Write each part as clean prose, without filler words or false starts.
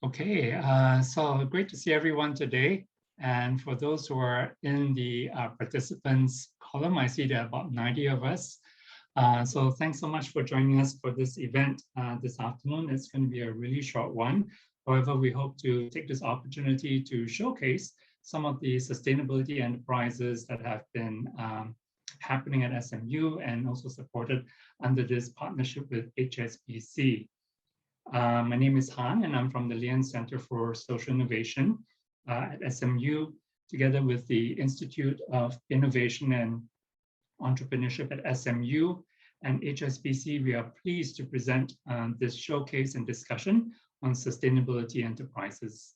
Okay, so great to see everyone today. And for those who are in the participants column, I see there are about 90 of us. So thanks so much for joining us for this event this afternoon. It's going to be a really short one. However, we hope to take this opportunity to showcase some of the sustainability enterprises that have been happening at SMU and also supported under this partnership with HSBC. My name is Han, and I'm from the Lien Center for Social Innovation at SMU, together with the Institute of Innovation and Entrepreneurship at SMU and HSBC. We are pleased to present this showcase and discussion on sustainability enterprises.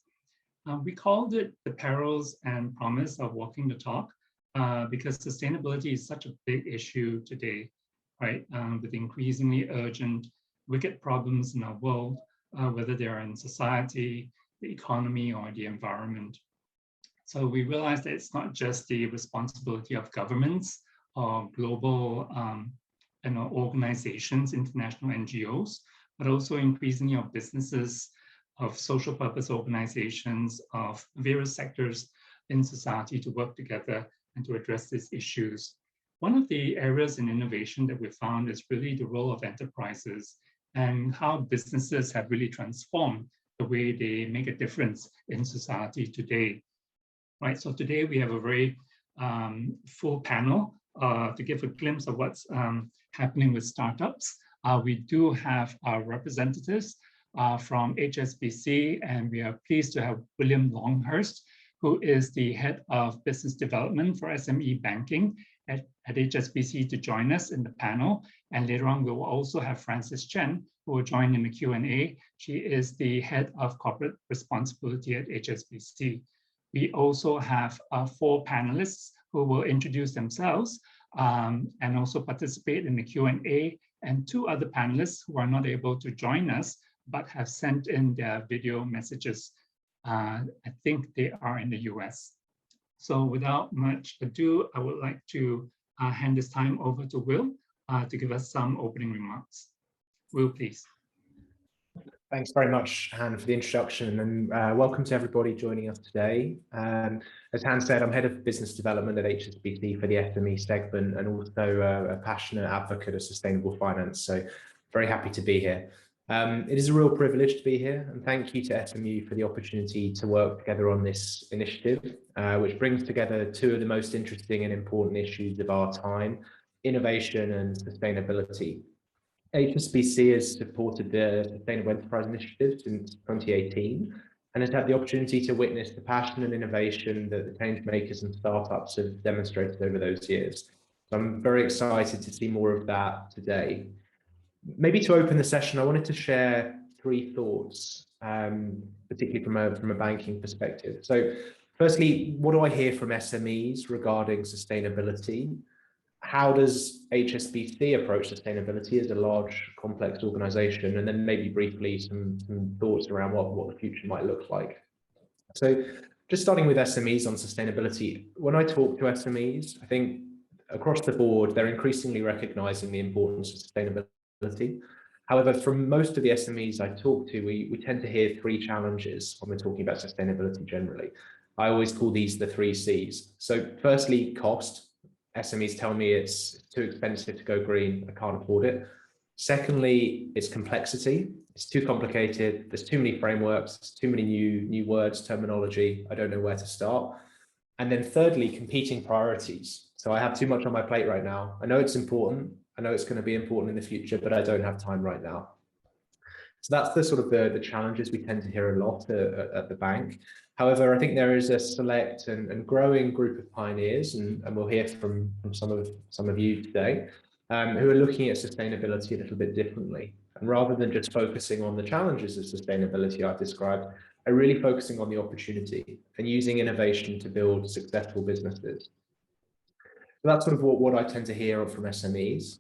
We called it the perils and promise of walking the talk because sustainability is such a big issue today, right? With increasingly urgent wicked problems in our world, whether they are in society, the economy, or the environment. So we realize that it's not just the responsibility of governments or global organizations, international NGOs, but also increasingly of businesses, of social purpose organizations, of various sectors in society to work together and to address these issues. One of the areas in innovation that we found is really the role of enterprises and how businesses have really transformed the way they make a difference in society today. Right, so today we have a very full panel to give a glimpse of what's happening with startups. We do have our representatives from HSBC, and we are pleased to have William Longhurst, who is the head of business development for SME banking at HSBC, to join us in the panel. And later on, we will also have Frances Chen, who will join in the Q&A. She is the head of corporate responsibility at HSBC. We also have 4 panelists who will introduce themselves and also participate in the Q&A, and 2 other panelists who are not able to join us, but have sent in their video messages. I think they are in the US. So without much ado, I would like to hand this time over to Will to give us some opening remarks. Will, please. Thanks very much, Han, for the introduction, and welcome to everybody joining us today. As Han said, I'm head of business development at HSBC for the SME segment, and also a passionate advocate of sustainable finance. So very happy to be here. It is a real privilege to be here, and thank you to SMU for the opportunity to work together on this initiative, which brings together 2 of the most interesting and important issues of our time: innovation and sustainability. HSBC has supported the Sustainable Enterprise Initiative since 2018 and has had the opportunity to witness the passion and innovation that the change makers and startups have demonstrated over those years. So I'm very excited to see more of that today. Maybe to open the session, I wanted to share 3 thoughts, particularly from a banking perspective. So firstly, what do I hear from SMEs regarding sustainability? How does HSBC approach sustainability as a large, complex organization? And then maybe briefly some thoughts around what the future might look like. So just starting with SMEs on sustainability, when I talk to SMEs, I think across the board, they're increasingly recognizing the importance of sustainability. However, from most of the SMEs I talk to, we tend to hear 3 challenges when we're talking about sustainability generally. I always call these the 3 Cs. So firstly, cost. SMEs tell me it's too expensive to go green, I can't afford it. Secondly, it's complexity. It's too complicated. There's too many frameworks, there's too many new words, terminology. I don't know where to start. And then thirdly, competing priorities. So I have too much on my plate right now. I know it's important. I know it's going to be important in the future, but I don't have time right now. So that's the sort of the challenges we tend to hear a lot at the bank. However, I think there is a select and growing group of pioneers, and we'll hear from some of you today, who are looking at sustainability a little bit differently. And rather than just focusing on the challenges of sustainability I've described, are really focusing on the opportunity and using innovation to build successful businesses. So that's sort of what I tend to hear from SMEs.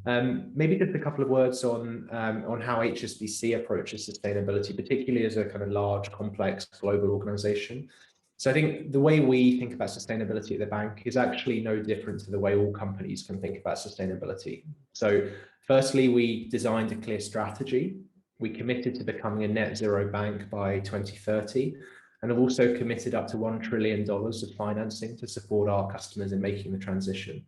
Maybe just a couple of words on how HSBC approaches sustainability, particularly as a kind of large, complex global organization. So I think the way we think about sustainability at the bank is actually no different to the way all companies can think about sustainability. So firstly, we designed a clear strategy We committed to becoming a net zero bank by 2030, and have also committed up to $1 trillion of financing to support our customers in making the transition.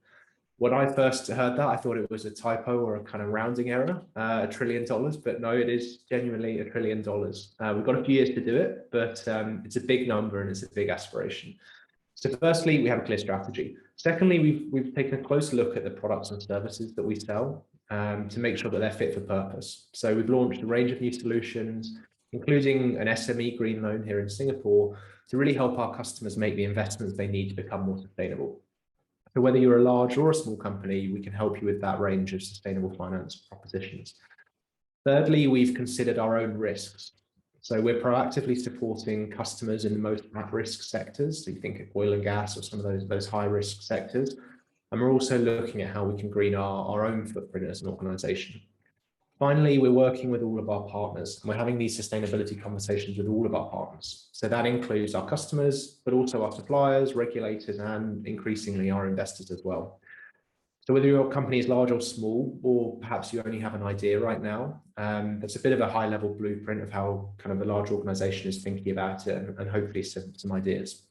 When I first heard that, I thought it was a typo or a kind of rounding error, $1 trillion, but no, it is genuinely $1 trillion. We've got a few years to do it, but it's a big number and it's a big aspiration. So firstly, we have a clear strategy. Secondly, we've taken a close look at the products and services that we sell to make sure that they're fit for purpose. So we've launched a range of new solutions, including an SME green loan here in Singapore, to really help our customers make the investments they need to become more sustainable. So whether you're a large or a small company, we can help you with that range of sustainable finance propositions. Thirdly, we've considered our own risks. So we're proactively supporting customers in the most at-risk sectors. So you think of oil and gas or some of those high-risk sectors. And we're also looking at how we can green our own footprint as an organization. Finally, we're working with all of our partners, and we're having these sustainability conversations with all of our partners. So that includes our customers, but also our suppliers, regulators, and increasingly our investors as well. So whether your company is large or small, or perhaps you only have an idea right now, that's a bit of a high-level blueprint of how kind of a large organization is thinking about it, and hopefully some ideas.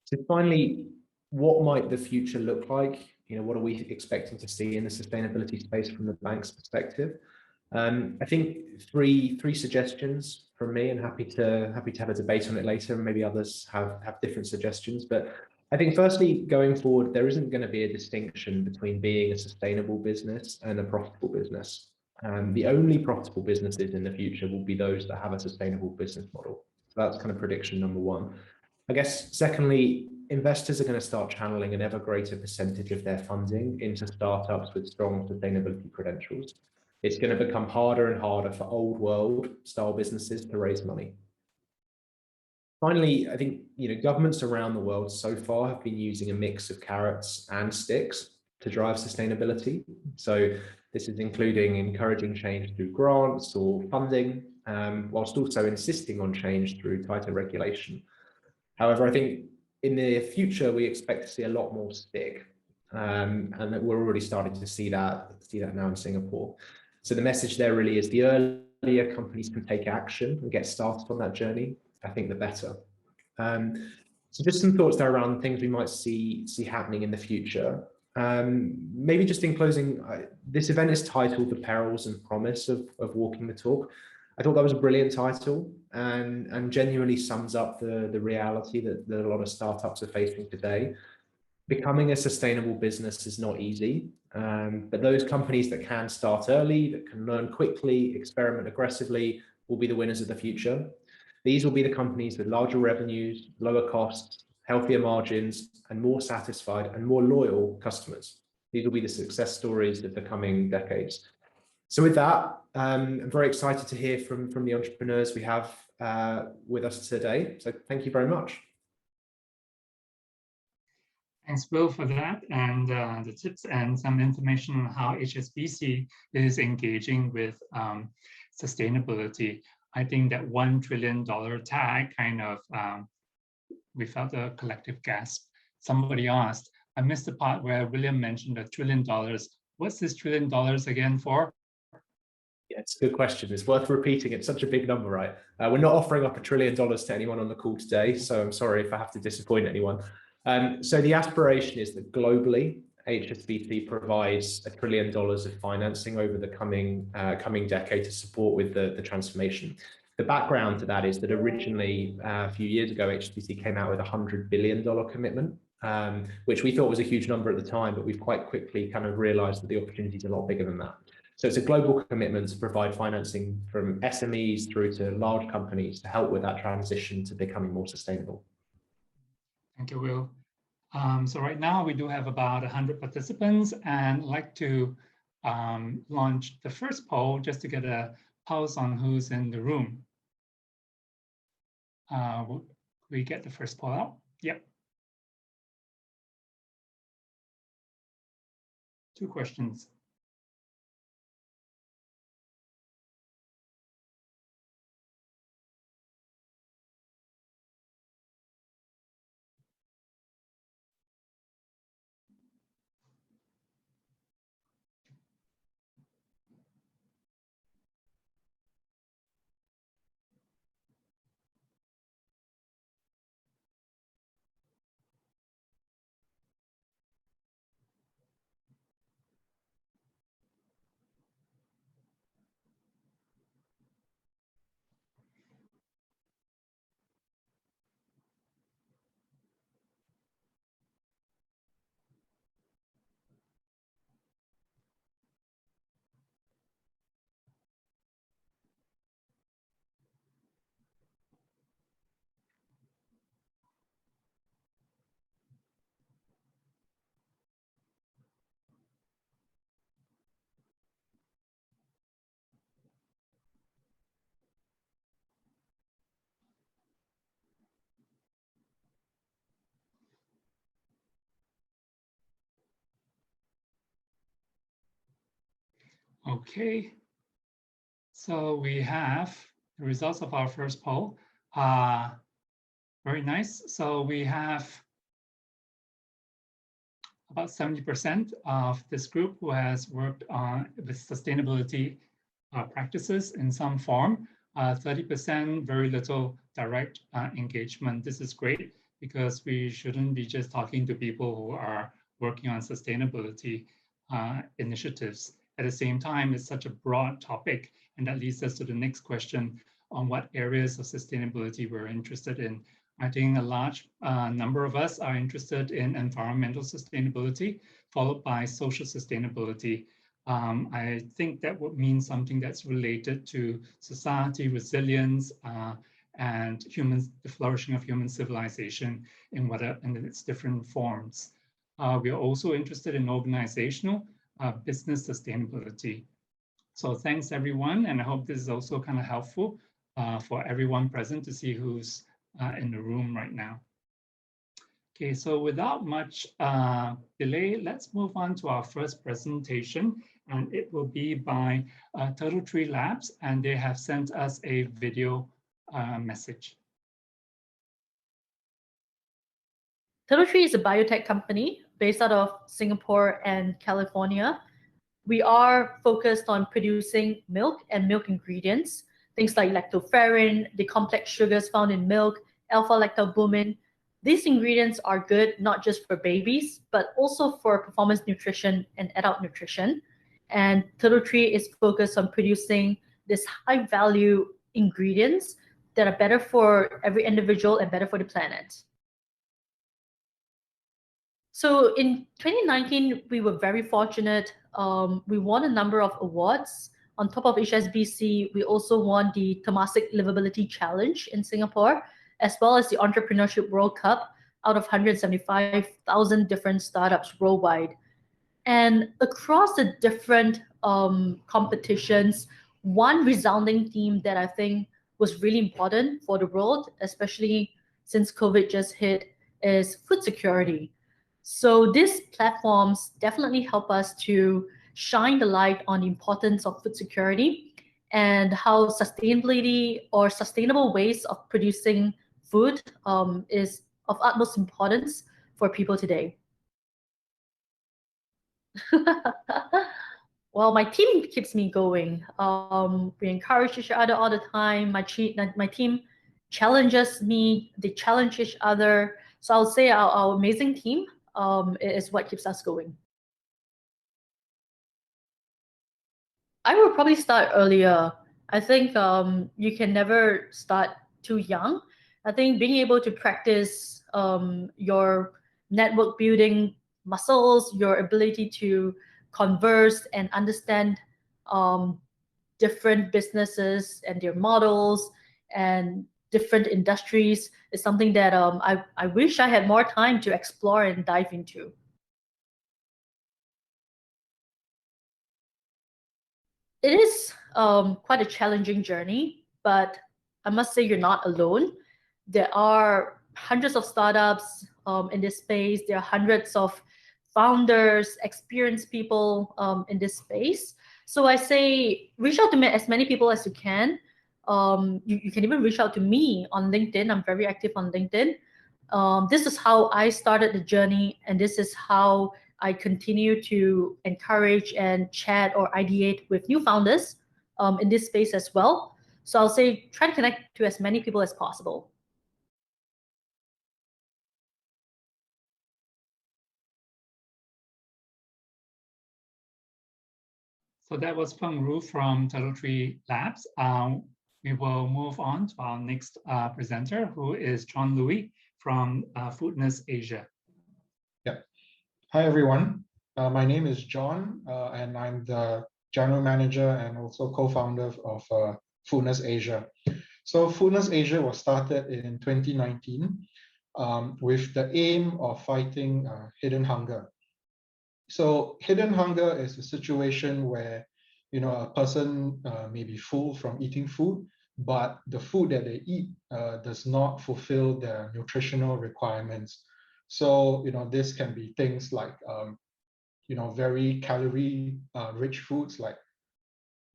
So finally, what might the future look like? You know, what are we expecting to see in the sustainability space from the bank's perspective? I think three suggestions from me, and happy to have a debate on it later, and maybe others have different suggestions. But I think firstly, going forward, there isn't going to be a distinction between being a sustainable business and a profitable business. The only profitable businesses in the future will be those that have a sustainable business model. So that's kind of prediction number one. I guess secondly, investors are going to start channeling an ever greater percentage of their funding into startups with strong sustainability credentials. It's going to become harder and harder for old world style businesses to raise money. Finally, I think governments around the world so far have been using a mix of carrots and sticks to drive sustainability. So this is including encouraging change through grants or funding, whilst also insisting on change through tighter regulation. However, I think in the future, we expect to see a lot more stick, and that we're already starting to see that now in Singapore. So the message there really is the earlier companies can take action and get started on that journey, I think the better. So just some thoughts there around things we might see happening in the future. Maybe just in closing, this event is titled The Perils and Promise of Walking the Talk. I thought that was a brilliant title and genuinely sums up the reality that a lot of startups are facing today. Becoming a sustainable business is not easy, but those companies that can start early, that can learn quickly, experiment aggressively, will be the winners of the future. These will be the companies with larger revenues, lower costs, healthier margins, and more satisfied and more loyal customers. These will be the success stories of the coming decades. So with that, I'm very excited to hear from the entrepreneurs we have with us today. So thank you very much. Thanks, Will, for that and the tips and some information on how HSBC is engaging with sustainability. I think that $1 trillion tag kind of, we felt a collective gasp. Somebody asked, I missed the part where William mentioned $1 trillion. What's this $1 trillion again for? Yeah, it's a good question. It's worth repeating. It's such a big number, right? We're not offering up $1 trillion to anyone on the call today, so I'm sorry if I have to disappoint anyone. So the aspiration is that globally, HSBC provides $1 trillion of financing over the coming decade to support with the transformation. The background to that is that originally, a few years ago, HSBC came out with a $100 billion commitment, which we thought was a huge number at the time, but we've quite quickly kind of realized that the opportunity is a lot bigger than that. So it's a global commitment to provide financing from SMEs through to large companies to help with that transition to becoming more sustainable. Thank you, Will. So right now we do have about 100 participants, and I'd like to launch the first poll just to get a pulse on who's in the room. Will we get the first poll out? Yep. 2 questions. Okay, so we have the results of our first poll. Very nice. So we have about 70% of this group who has worked on with sustainability practices in some form. 30% very little direct engagement. This is great because we shouldn't be just talking to people who are working on sustainability initiatives. At the same time, it's such a broad topic, and that leads us to the next question on what areas of sustainability we're interested in. I think a large number of us are interested in environmental sustainability, followed by social sustainability. I think that would mean something that's related to society resilience and the flourishing of human civilization in its different forms. We are also interested in organizational business sustainability. So thanks everyone, and I hope this is also kind of helpful for everyone present to see who's in the room right now. Okay, so without much delay, let's move on to our first presentation, and it will be by Turtle Tree Labs, and they have sent us a video message. Turtle Tree is a biotech company based out of Singapore and California. We are focused on producing milk and milk ingredients, things like lactoferrin, the complex sugars found in milk, alpha-lactalbumin. These ingredients are good not just for babies, but also for performance nutrition and adult nutrition. And Turtle Tree is focused on producing these high-value ingredients that are better for every individual and better for the planet. So in 2019, we were very fortunate. We won a number of awards. On top of HSBC, we also won the Temasek Livability Challenge in Singapore, as well as the Entrepreneurship World Cup out of 175,000 different startups worldwide. And across the different competitions, one resounding theme that I think was really important for the world, especially since COVID just hit, is food security. So these platforms definitely help us to shine the light on the importance of food security and how sustainability or sustainable ways of producing food is of utmost importance for people today. Well, my team keeps me going. We encourage each other all the time. My team challenges me. They challenge each other. So I'll say our amazing team is what keeps us going. I will probably start earlier. I think you can never start too young. I think being able to practice your network building muscles, your ability to converse and understand different businesses and their models and different industries is something that I wish I had more time to explore and dive into. It is quite a challenging journey, but I must say you're not alone. There are hundreds of startups in this space. There are hundreds of founders, experienced people in this space. So I say reach out to as many people as you can. You can even reach out to me on LinkedIn. I'm very active on LinkedIn. This is how I started the journey, and this is how I continue to encourage and chat or ideate with new founders in this space as well. So I'll say try to connect to as many people as possible. So that was Peng Ru from Turtle Tree Labs. We will move on to our next presenter, who is John Louis from Foodness Asia. Yeah. Hi, everyone. My name is John, and I'm the general manager and also co-founder of Foodness Asia. So Foodness Asia was started in 2019 with the aim of fighting hidden hunger. So hidden hunger is a situation where, you know, a person may be full from eating food, but the food that they eat does not fulfill their nutritional requirements. So, you know, this can be things like, you know, very calorie rich foods like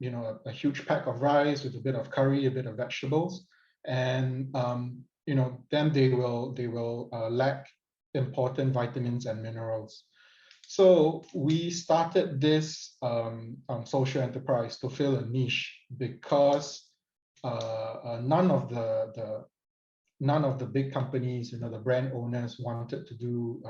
a huge pack of rice with a bit of curry, a bit of vegetables, and then they will lack important vitamins and minerals. So we started this social enterprise to fill a niche because none of the big companies, the brand owners, wanted to do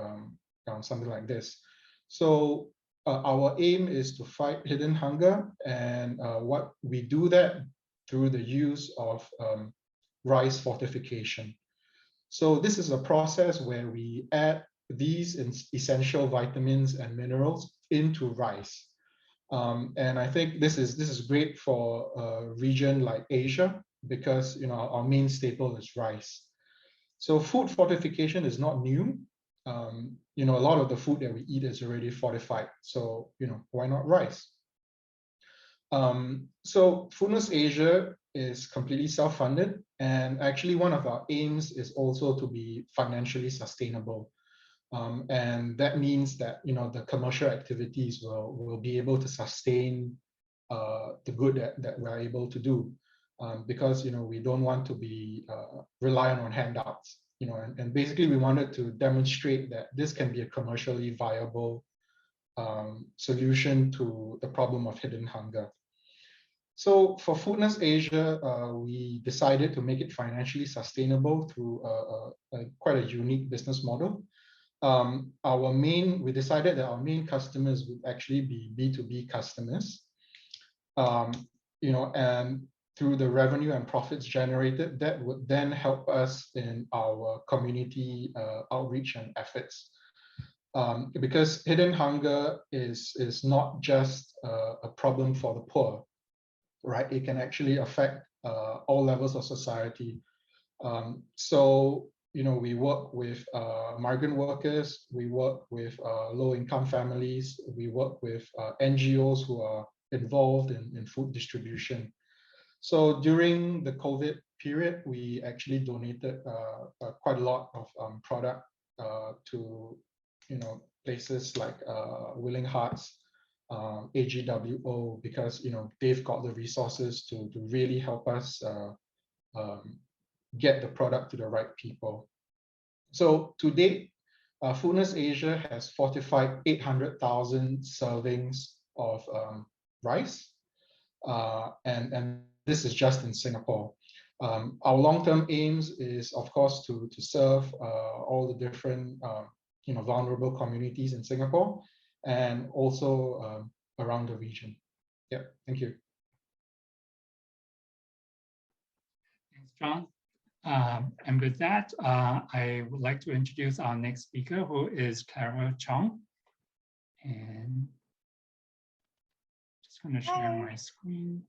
something like this. So our aim is to fight hidden hunger, and what we do that through the use of rice fortification. So this is a process where we add these essential vitamins and minerals into rice. And I think this is great for a region like Asia because our main staple is rice. So food fortification is not new. A lot of the food that we eat is already fortified. So why not rice? So Foodness Asia is completely self-funded, and actually one of our aims is also to be financially sustainable. And that means that the commercial activities will be able to sustain the good that we're able to do, because we don't want to be reliant on handouts. And basically we wanted to demonstrate that this can be a commercially viable solution to the problem of hidden hunger. So for Foodness Asia, we decided to make it financially sustainable through quite a unique business model. We decided that our main customers would actually be B2B customers, and through the revenue and profits generated, that would then help us in our community outreach and efforts. Because hidden hunger is not just a problem for the poor, right? It can actually affect all levels of society. So we work with migrant workers, we work with low-income families, we work with NGOs who are involved in food distribution. So during the COVID period, we actually donated quite a lot of product to places like Willing Hearts, AGWO, because they've got the resources to really help us get the product to the right people. So to date, Foodness Asia has fortified 800,000 servings of rice, and this is just in Singapore. Our long-term aims is, of course, to serve all the different vulnerable communities in Singapore and also around the region. Yeah, thank you. Thanks, John. And with that, I would like to introduce our next speaker, who is Clara Chong. And just going to share my screen.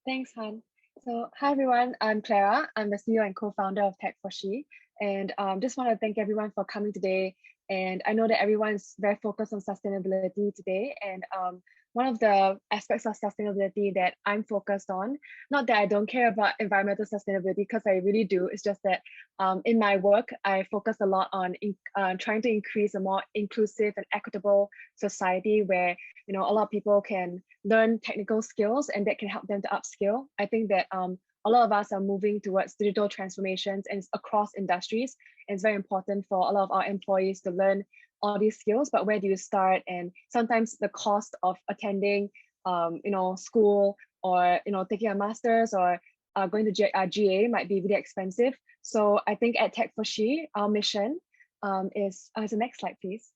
Thanks, Han. So, hi everyone, I'm Clara. I'm the CEO and co-founder of TechFoshi. And just want to thank everyone for coming today. And I know that everyone's very focused on sustainability today. And one of the aspects of sustainability that I'm focused on, not that I don't care about environmental sustainability, because I really do, it's just that in my work, I focus a lot on trying to increase a more inclusive and equitable society where a lot of people can learn technical skills and that can help them to upskill. I think that a lot of us are moving towards digital transformations and across industries. And it's very important for a lot of our employees to learn all these skills, but where do you start? And sometimes the cost of attending, school or, taking a master's or going to GA might be really expensive. So I think at TechFoshi, our mission is the next slide, please.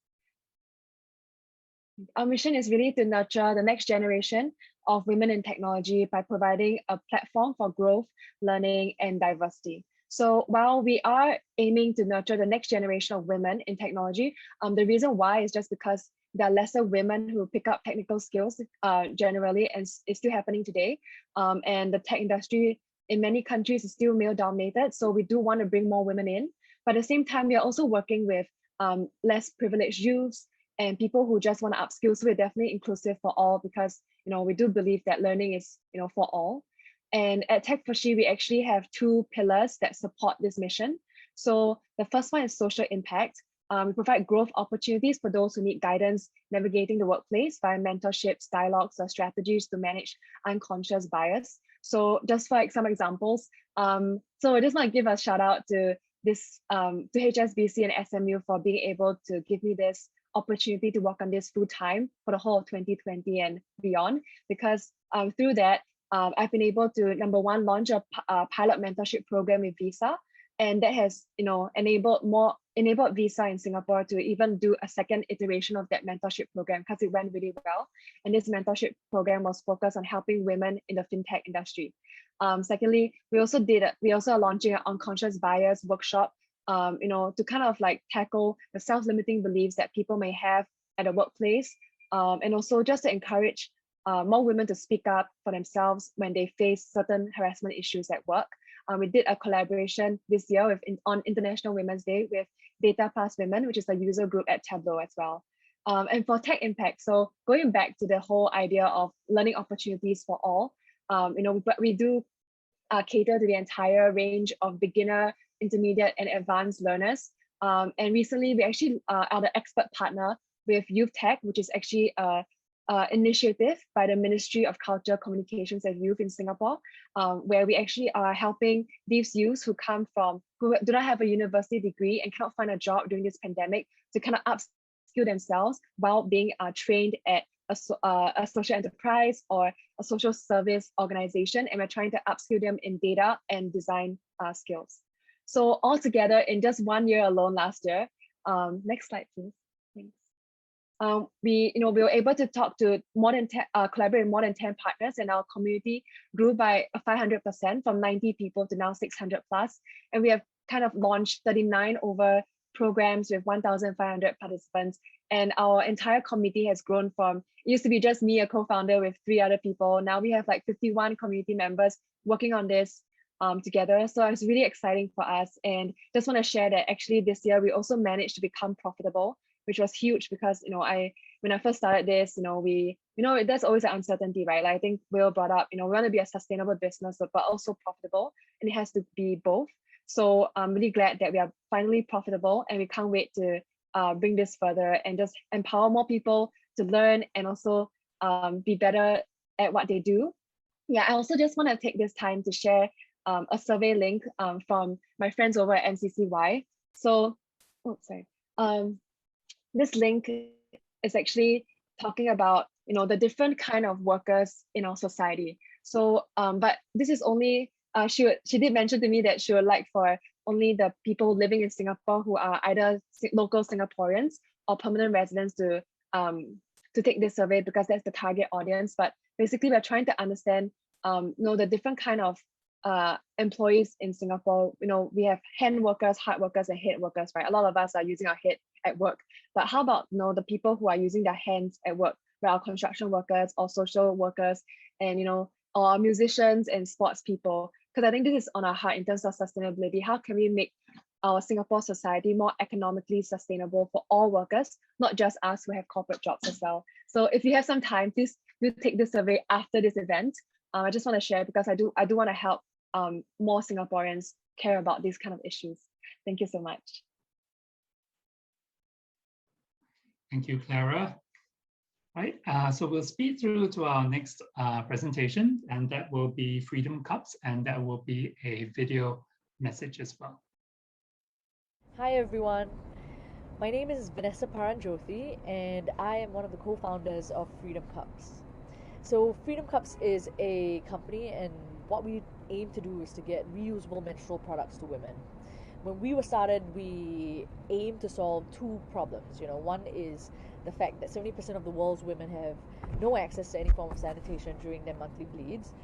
Our mission is really to nurture the next generation of women in technology by providing a platform for growth, learning, and diversity. So while we are aiming to nurture the next generation of women in technology, the reason why is just because there are lesser women who pick up technical skills generally, and it's still happening today. And the tech industry in many countries is still male dominated. So we do want to bring more women in, but at the same time, we are also working with less privileged youths and people who just want to upskill. So we're definitely inclusive for all, because we do believe that learning is for all. And at TechFoshi, we actually have two pillars that support this mission. So the first one is social impact. We provide growth opportunities for those who need guidance navigating the workplace via mentorships, dialogues, or strategies to manage unconscious bias. So just for some examples, so I just want to give a shout out to this to HSBC and SMU for being able to give me this opportunity to work on this full time for the whole of 2020 and beyond, because through that, I've been able to, number one, launch a pilot mentorship program with Visa, and that has, enabled Visa in Singapore to even do a second iteration of that mentorship program because it went really well. And this mentorship program was focused on helping women in the fintech industry. Secondly, we also are launching an unconscious bias workshop, to kind of like tackle the self-limiting beliefs that people may have at the workplace, and also just to encourage more women to speak up for themselves when they face certain harassment issues at work. We did a collaboration this year on International Women's Day with Data Plus Women, which is a user group at Tableau as well. And for tech impact, so going back to the whole idea of learning opportunities for all, but we do cater to the entire range of beginner, intermediate, and advanced learners. And recently, we actually are the expert partner with Youth Tech, which is actually a initiative by the Ministry of Culture, Communications and Youth in Singapore, where we actually are helping these youths who do not have a university degree and cannot find a job during this pandemic to kind of upskill themselves while being trained at a social enterprise or a social service organization, and we're trying to upskill them in data and design skills. So altogether, in just 1 year alone last year, next slide, please. Thanks. We were able to talk to collaborate with more than 10 partners, and our community grew by 500% from 90 people to now 600 plus. And we have kind of launched 39 over programs with 1,500 participants. And our entire committee has grown from, it used to be just me, a co-founder with 3 other people. Now we have like 51 community members working on this together. So it's really exciting for us. And just want to share that actually this year, we also managed to become profitable, which was huge because, when I first started this, there's always an uncertainty, right? Like I think Will brought up, we want to be a sustainable business, but also profitable, and it has to be both. So I'm really glad that we are finally profitable, and we can't wait to bring this further and just empower more people to learn and also be better at what they do. Yeah, I also just want to take this time to share a survey link from my friends over at MCCY. So, this link is actually talking about, the different kind of workers in our society. So, but this is only, she did mention to me that she would like for only the people living in Singapore who are either local Singaporeans or permanent residents to take this survey, because that's the target audience. But basically, we're trying to understand, the different kind of employees in Singapore. We have hand workers, hard workers, and head workers, right? A lot of us are using our head at work, but how about the people who are using their hands at work, right? Our construction workers or social workers, and our musicians and sports people. Because I think this is on our heart in terms of sustainability. How can we make our Singapore society more economically sustainable for all workers, not just us who have corporate jobs as well? So if you have some time, please do take this survey after this event. I just want to share because I do want to help more Singaporeans care about these kind of issues. Thank you so much. Thank you, Clara. Right, so we'll speed through to our next presentation, and that will be Freedom Cups, and that will be a video message as well. Hi everyone, my name is Vanessa Paranjyothi, and I am one of the co-founders of Freedom Cups. So Freedom Cups is a company, and what we aim to do is to get reusable menstrual products to women. When we were started, we aimed to solve two problems. One is the fact that 70% of the world's women have no access to any form of sanitation during their monthly bleeds.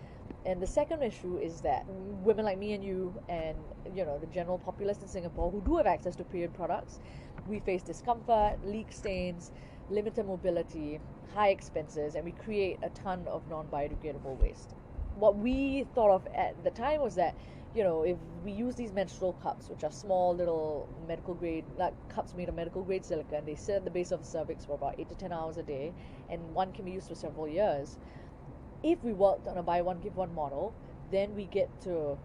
And the second issue is that women like me and you and the general populace in Singapore who do have access to period products, we face discomfort, leak stains, limited mobility, high expenses, and we create a ton of non-biodegradable waste. What we thought of at the time was that if we use these menstrual cups, which are small little medical grade, cups made of medical grade silica, and they sit at the base of the cervix for about 8 to 10 hours a day, and one can be used for several years. If we worked on a buy one, give one model, then we get to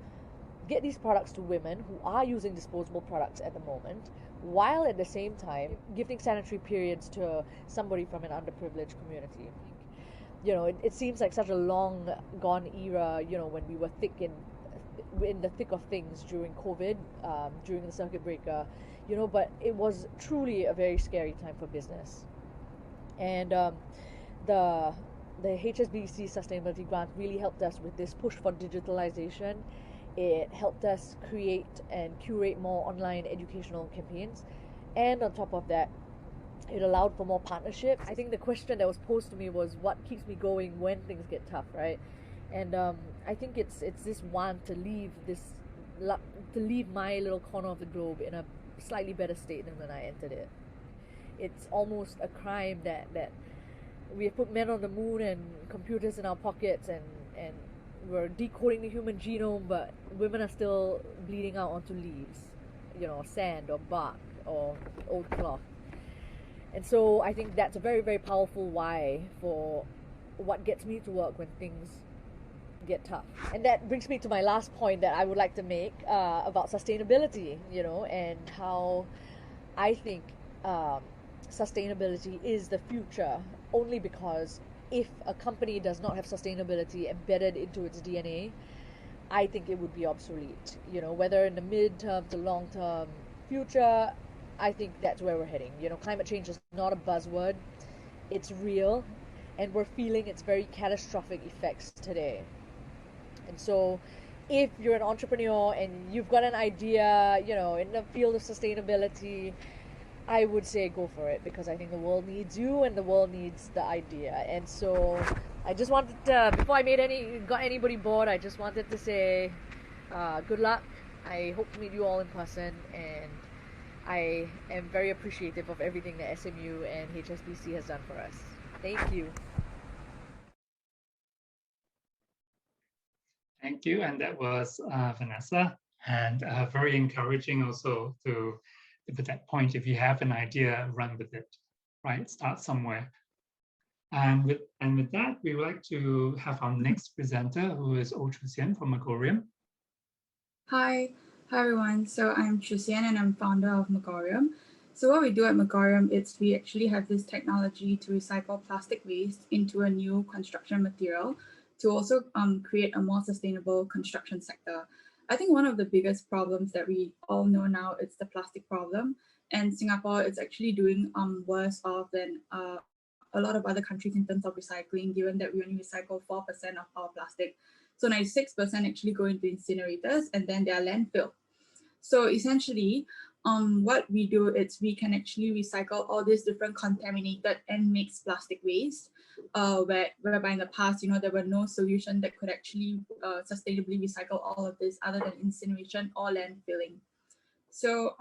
get these products to women who are using disposable products at the moment, while at the same time giving sanitary periods to somebody from an underprivileged community. It seems like such a long gone era, when we were in the thick of things during COVID, during the circuit breaker, but it was truly a very scary time for business. And the HSBC Sustainability Grant really helped us with this push for digitalization. It helped us create and curate more online educational campaigns. And on top of that, it allowed for more partnerships. I think the question that was posed to me was, what keeps me going when things get tough, right? And I think it's this want to leave my little corner of the globe in a slightly better state than when I entered it. It's almost a crime that we have put men on the moon and computers in our pockets, and we're decoding the human genome, but women are still bleeding out onto leaves, sand or bark or old cloth. And so I think that's a very, very powerful why for what gets me to work when things get tough. And that brings me to my last point that I would like to make about sustainability, and how I think sustainability is the future, only because if a company does not have sustainability embedded into its DNA, I think it would be obsolete. Whether in the mid-term to long-term future, I think that's where we're heading. Climate change is not a buzzword. It's real, and we're feeling its very catastrophic effects today. And so if you're an entrepreneur and you've got an idea, in the field of sustainability, I would say go for it, because I think the world needs you and the world needs the idea. And so I just wanted to, before I got anybody bored, I just wanted to say good luck. I hope to meet you all in person, and I am very appreciative of everything that SMU and HSBC has done for us. Thank you. Thank you. And that was Vanessa, and very encouraging also to put that point. If you have an idea, run with it, right? Start somewhere. And with that, we would like to have our next presenter, who is Chu Xian from Mercurium. Hi everyone. So I'm Chu Xian and I'm founder of Mercurium. So what we do at Mercurium is we actually have this technology to recycle plastic waste into a new construction material to also create a more sustainable construction sector. I think one of the biggest problems that we all know now is the plastic problem, and Singapore is actually doing worse off than a lot of other countries in terms of recycling, given that we only recycle 4% of our plastic. So 96% actually go into incinerators and then they are landfill. So essentially, what we do is we can actually recycle all these different contaminated and mixed plastic waste, whereby in the past, there were no solution that could actually sustainably recycle all of this other than incineration or landfilling. So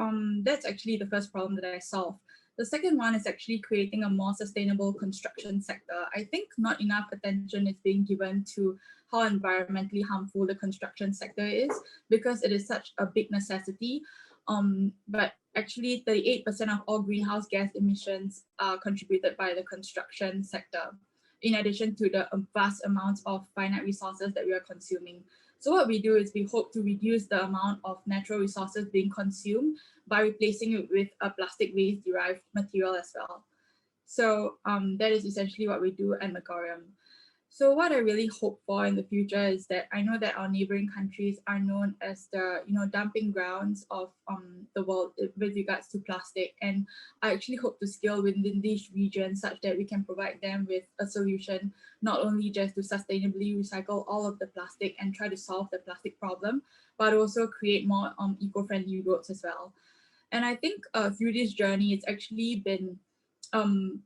that's actually the first problem that I solved. The second one is actually creating a more sustainable construction sector. I think not enough attention is being given to how environmentally harmful the construction sector is, because it is such a big necessity. But actually 38% of all greenhouse gas emissions are contributed by the construction sector, in addition to the vast amounts of finite resources that we are consuming. So what we do is we hope to reduce the amount of natural resources being consumed by replacing it with a plastic waste derived material as well. So that is essentially what we do at Mercurium. So what I really hope for in the future is that I know that our neighboring countries are known as the dumping grounds of the world with regards to plastic, and I actually hope to scale within these regions such that we can provide them with a solution, not only just to sustainably recycle all of the plastic and try to solve the plastic problem, but also create more eco-friendly roads as well. And I think through this journey, it's actually been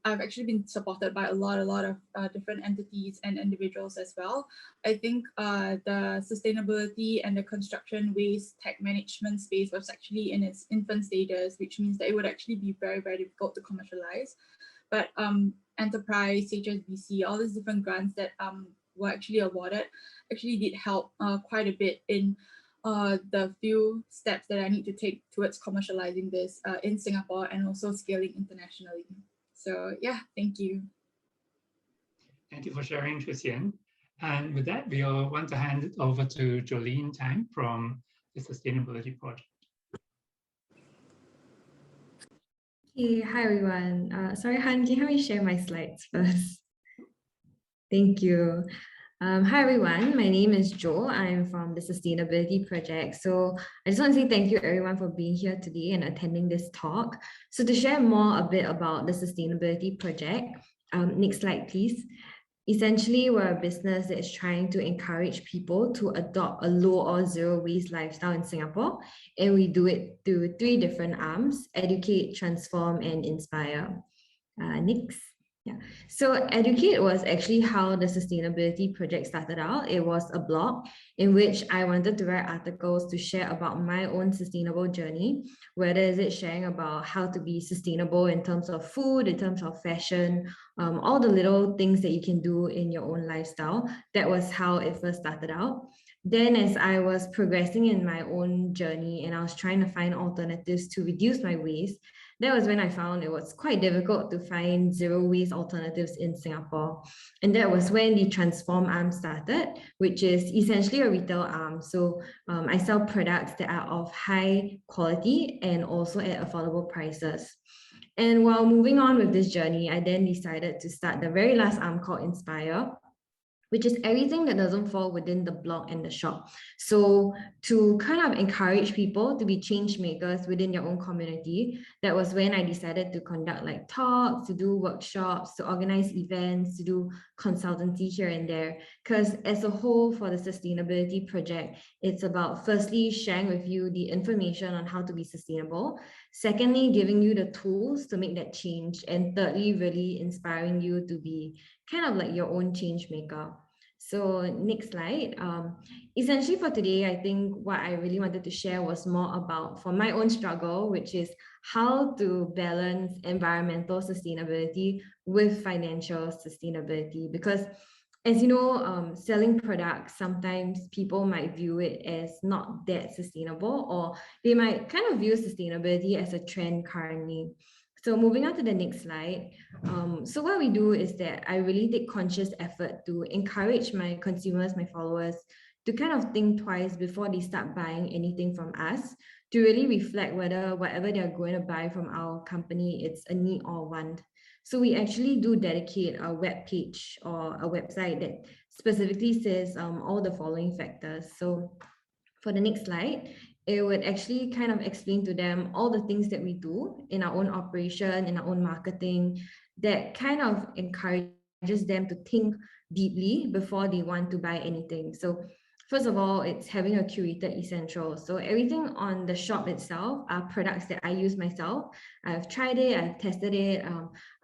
I've actually been supported by a lot of different entities and individuals as well. I think the sustainability and the construction waste tech management space was actually in its infant stages, which means that it would actually be very, very difficult to commercialize. But Enterprise, HSBC, all these different grants that were actually awarded actually did help quite a bit in the few steps that I need to take towards commercializing this in Singapore and also scaling internationally. So yeah, thank you. Thank you for sharing, Chu Xian. And with that, we all want to hand it over to Lien from the Sustainability Project. Hey, hi everyone. Sorry, Han, can you help me share my slides first? Thank you. Hi everyone, my name is Jo. I'm from the Sustainability Project. So I just want to say thank you everyone for being here today and attending this talk. So to share more a bit about the Sustainability Project, next slide please. Essentially, we're a business that is trying to encourage people to adopt a low or zero waste lifestyle in Singapore. And we do it through 3 different arms: educate, transform, and inspire. Next. Yeah. So Educate was actually how the sustainability project started out. It was a blog in which I wanted to write articles to share about my own sustainable journey, whether is it sharing about how to be sustainable in terms of food, in terms of fashion, all the little things that you can do in your own lifestyle. That was how it first started out. Then as I was progressing in my own journey and I was trying to find alternatives to reduce my waste, that was when I found it was quite difficult to find zero waste alternatives in Singapore. And that was when the Transform arm started, which is essentially a retail arm. So I sell products that are of high quality and also at affordable prices. And while moving on with this journey, I then decided to start the very last arm called Inspire, which is everything that doesn't fall within the blog and the shop. So to kind of encourage people to be change makers within their own community, that was when I decided to conduct like talks, to do workshops, to organize events, to do consultancy here and there. Because as a whole for the sustainability project, it's about firstly sharing with you the information on how to be sustainable. Secondly, giving you the tools to make that change. And thirdly, really inspiring you to be kind of like your own change maker. So next slide. Essentially for today, I think what I really wanted to share was more about for my own struggle, which is how to balance environmental sustainability with financial sustainability. Because as you know, selling products, sometimes people might view it as not that sustainable, or they might kind of view sustainability as a trend currently. So moving on to the next slide. So what we do is that I really take conscious effort to encourage my consumers, my followers, to kind of think twice before they start buying anything from us, to really reflect whether whatever they're going to buy from our company, it's a need or want. So we actually do dedicate a web page or a website that specifically says all the following factors. So for the next slide, it would actually kind of explain to them all the things that we do in our own operation, in our own marketing, that kind of encourages them to think deeply before they want to buy anything. So first of all, it's having a curated essential. So everything on the shop itself are products that I use myself. I've tried it, I've tested it,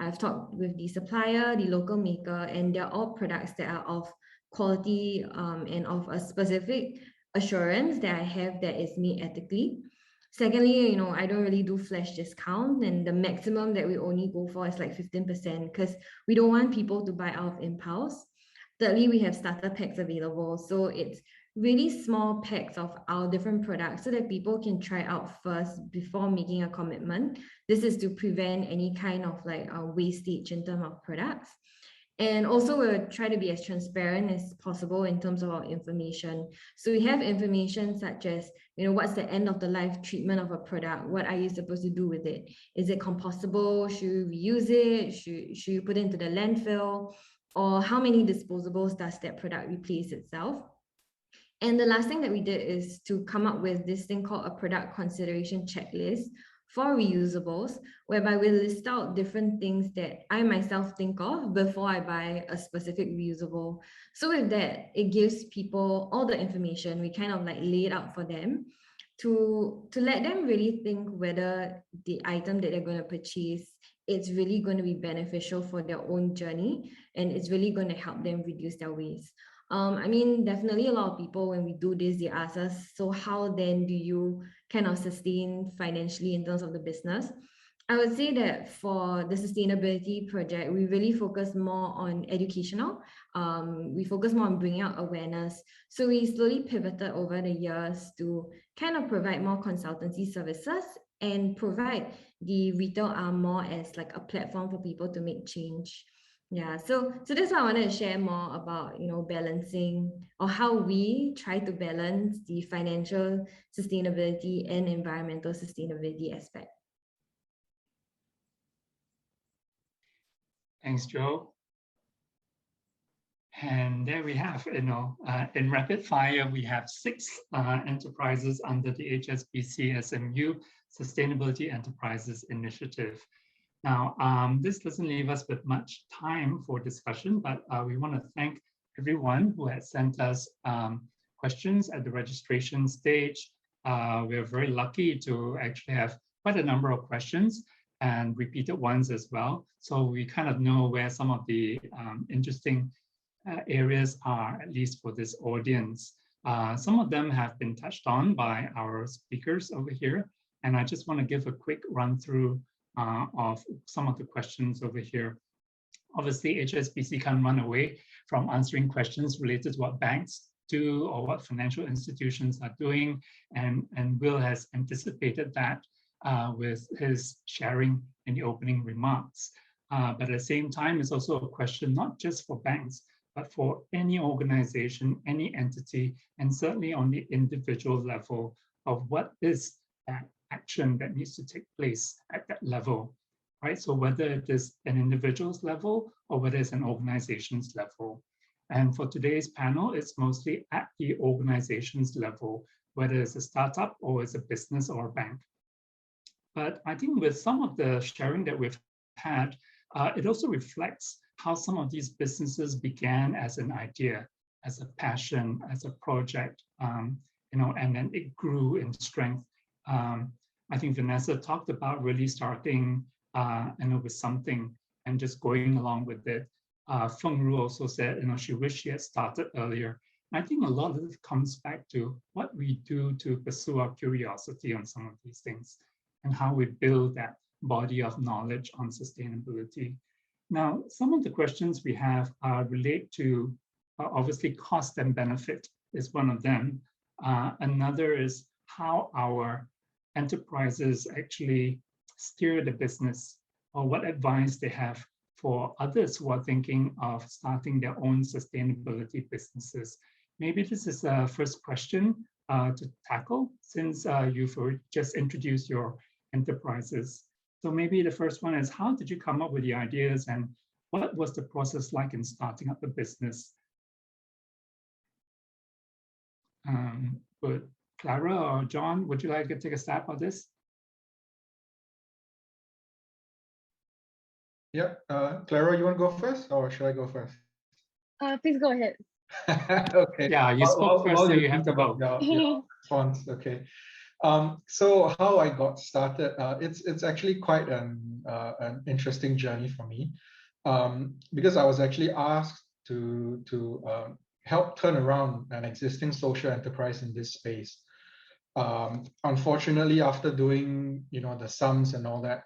I've talked with the supplier, the local maker, and they're all products that are of quality and of a specific assurance that I have that is made ethically. Secondly, you know, I don't really do flash discount, and the maximum that we only go for is like 15% because we don't want people to buy out of impulse. Thirdly, we have starter packs available. So it's really small packs of our different products so that people can try out first before making a commitment. This is to prevent any kind of like wastage in terms of products. And also we'll try to be as transparent as possible in terms of our information. So we have information such as, you know, what's the end of the life treatment of a product? What are you supposed to do with it? Is it compostable? Should you reuse it? Should you put it into the landfill? Or how many disposables does that product replace itself? And the last thing that we did is to come up with this thing called a product consideration checklist for reusables, whereby we list out different things that I myself think of before I buy a specific reusable. So with that, it gives people all the information. We kind of like lay it out for them to let them really think whether the item that they're going to purchase, it's really going to be beneficial for their own journey, and it's really going to help them reduce their waste. I mean, definitely a lot of people, when we do this, they ask us, so how then do you kind of sustain financially in terms of the business? I would say that for the sustainability project, we really focus more on educational. We focus more on bringing out awareness. So we slowly pivoted over the years to kind of provide more consultancy services and provide the retail arm more as like a platform for people to make change. Yeah, so that's why I wanted to share more about, you know, balancing, or how we try to balance the financial sustainability and environmental sustainability aspect. Thanks, Joe. And there we have, in rapid fire, we have 6 enterprises under the HSBC-SMU Sustainability Enterprises Initiative. Now, this doesn't leave us with much time for discussion, but we want to thank everyone who has sent us questions at the registration stage. We're very lucky to actually have quite a number of questions and repeated ones as well. So we kind of know where some of the interesting areas are, at least for this audience. Some of them have been touched on by our speakers over here, and I just want to give a quick run through of some of the questions over here. Obviously, HSBC can't run away from answering questions related to what banks do or what financial institutions are doing, and Will has anticipated that with his sharing in the opening remarks. But at the same time, it's also a question not just for banks, but for any organization, any entity, and certainly on the individual level of what is that action that needs to take place at that level, right? So whether it is an individual's level or whether it's an organization's level. And for today's panel, it's mostly at the organization's level, whether it's a startup or it's a business or a bank. But I think with some of the sharing that we've had, it also reflects how some of these businesses began as an idea, as a passion, as a project, and then it grew in strength. I think Vanessa talked about really starting with something and just going along with it. Feng Ru also said, she wished she had started earlier. And I think a lot of it comes back to what we do to pursue our curiosity on some of these things and how we build that body of knowledge on sustainability. Now, some of the questions we have relate to, obviously, cost and benefit is one of them. Another is how our enterprises actually steer the business, or what advice they have for others who are thinking of starting their own sustainability businesses. Maybe this is the first question to tackle, since you've just introduced your enterprises. So maybe the first one is, how did you come up with the ideas, and what was the process like in starting up the business? But Clara or John, would you like to take a stab at this? Yeah, Clara, you want to go first, or should I go first? Please go ahead. Okay. Yeah, you spoke first, so you have to go. Your response. Okay. So how I got started, it's actually quite an interesting journey for me, because I was actually asked to help turn around an existing social enterprise in this space. Unfortunately, after doing the sums and all that,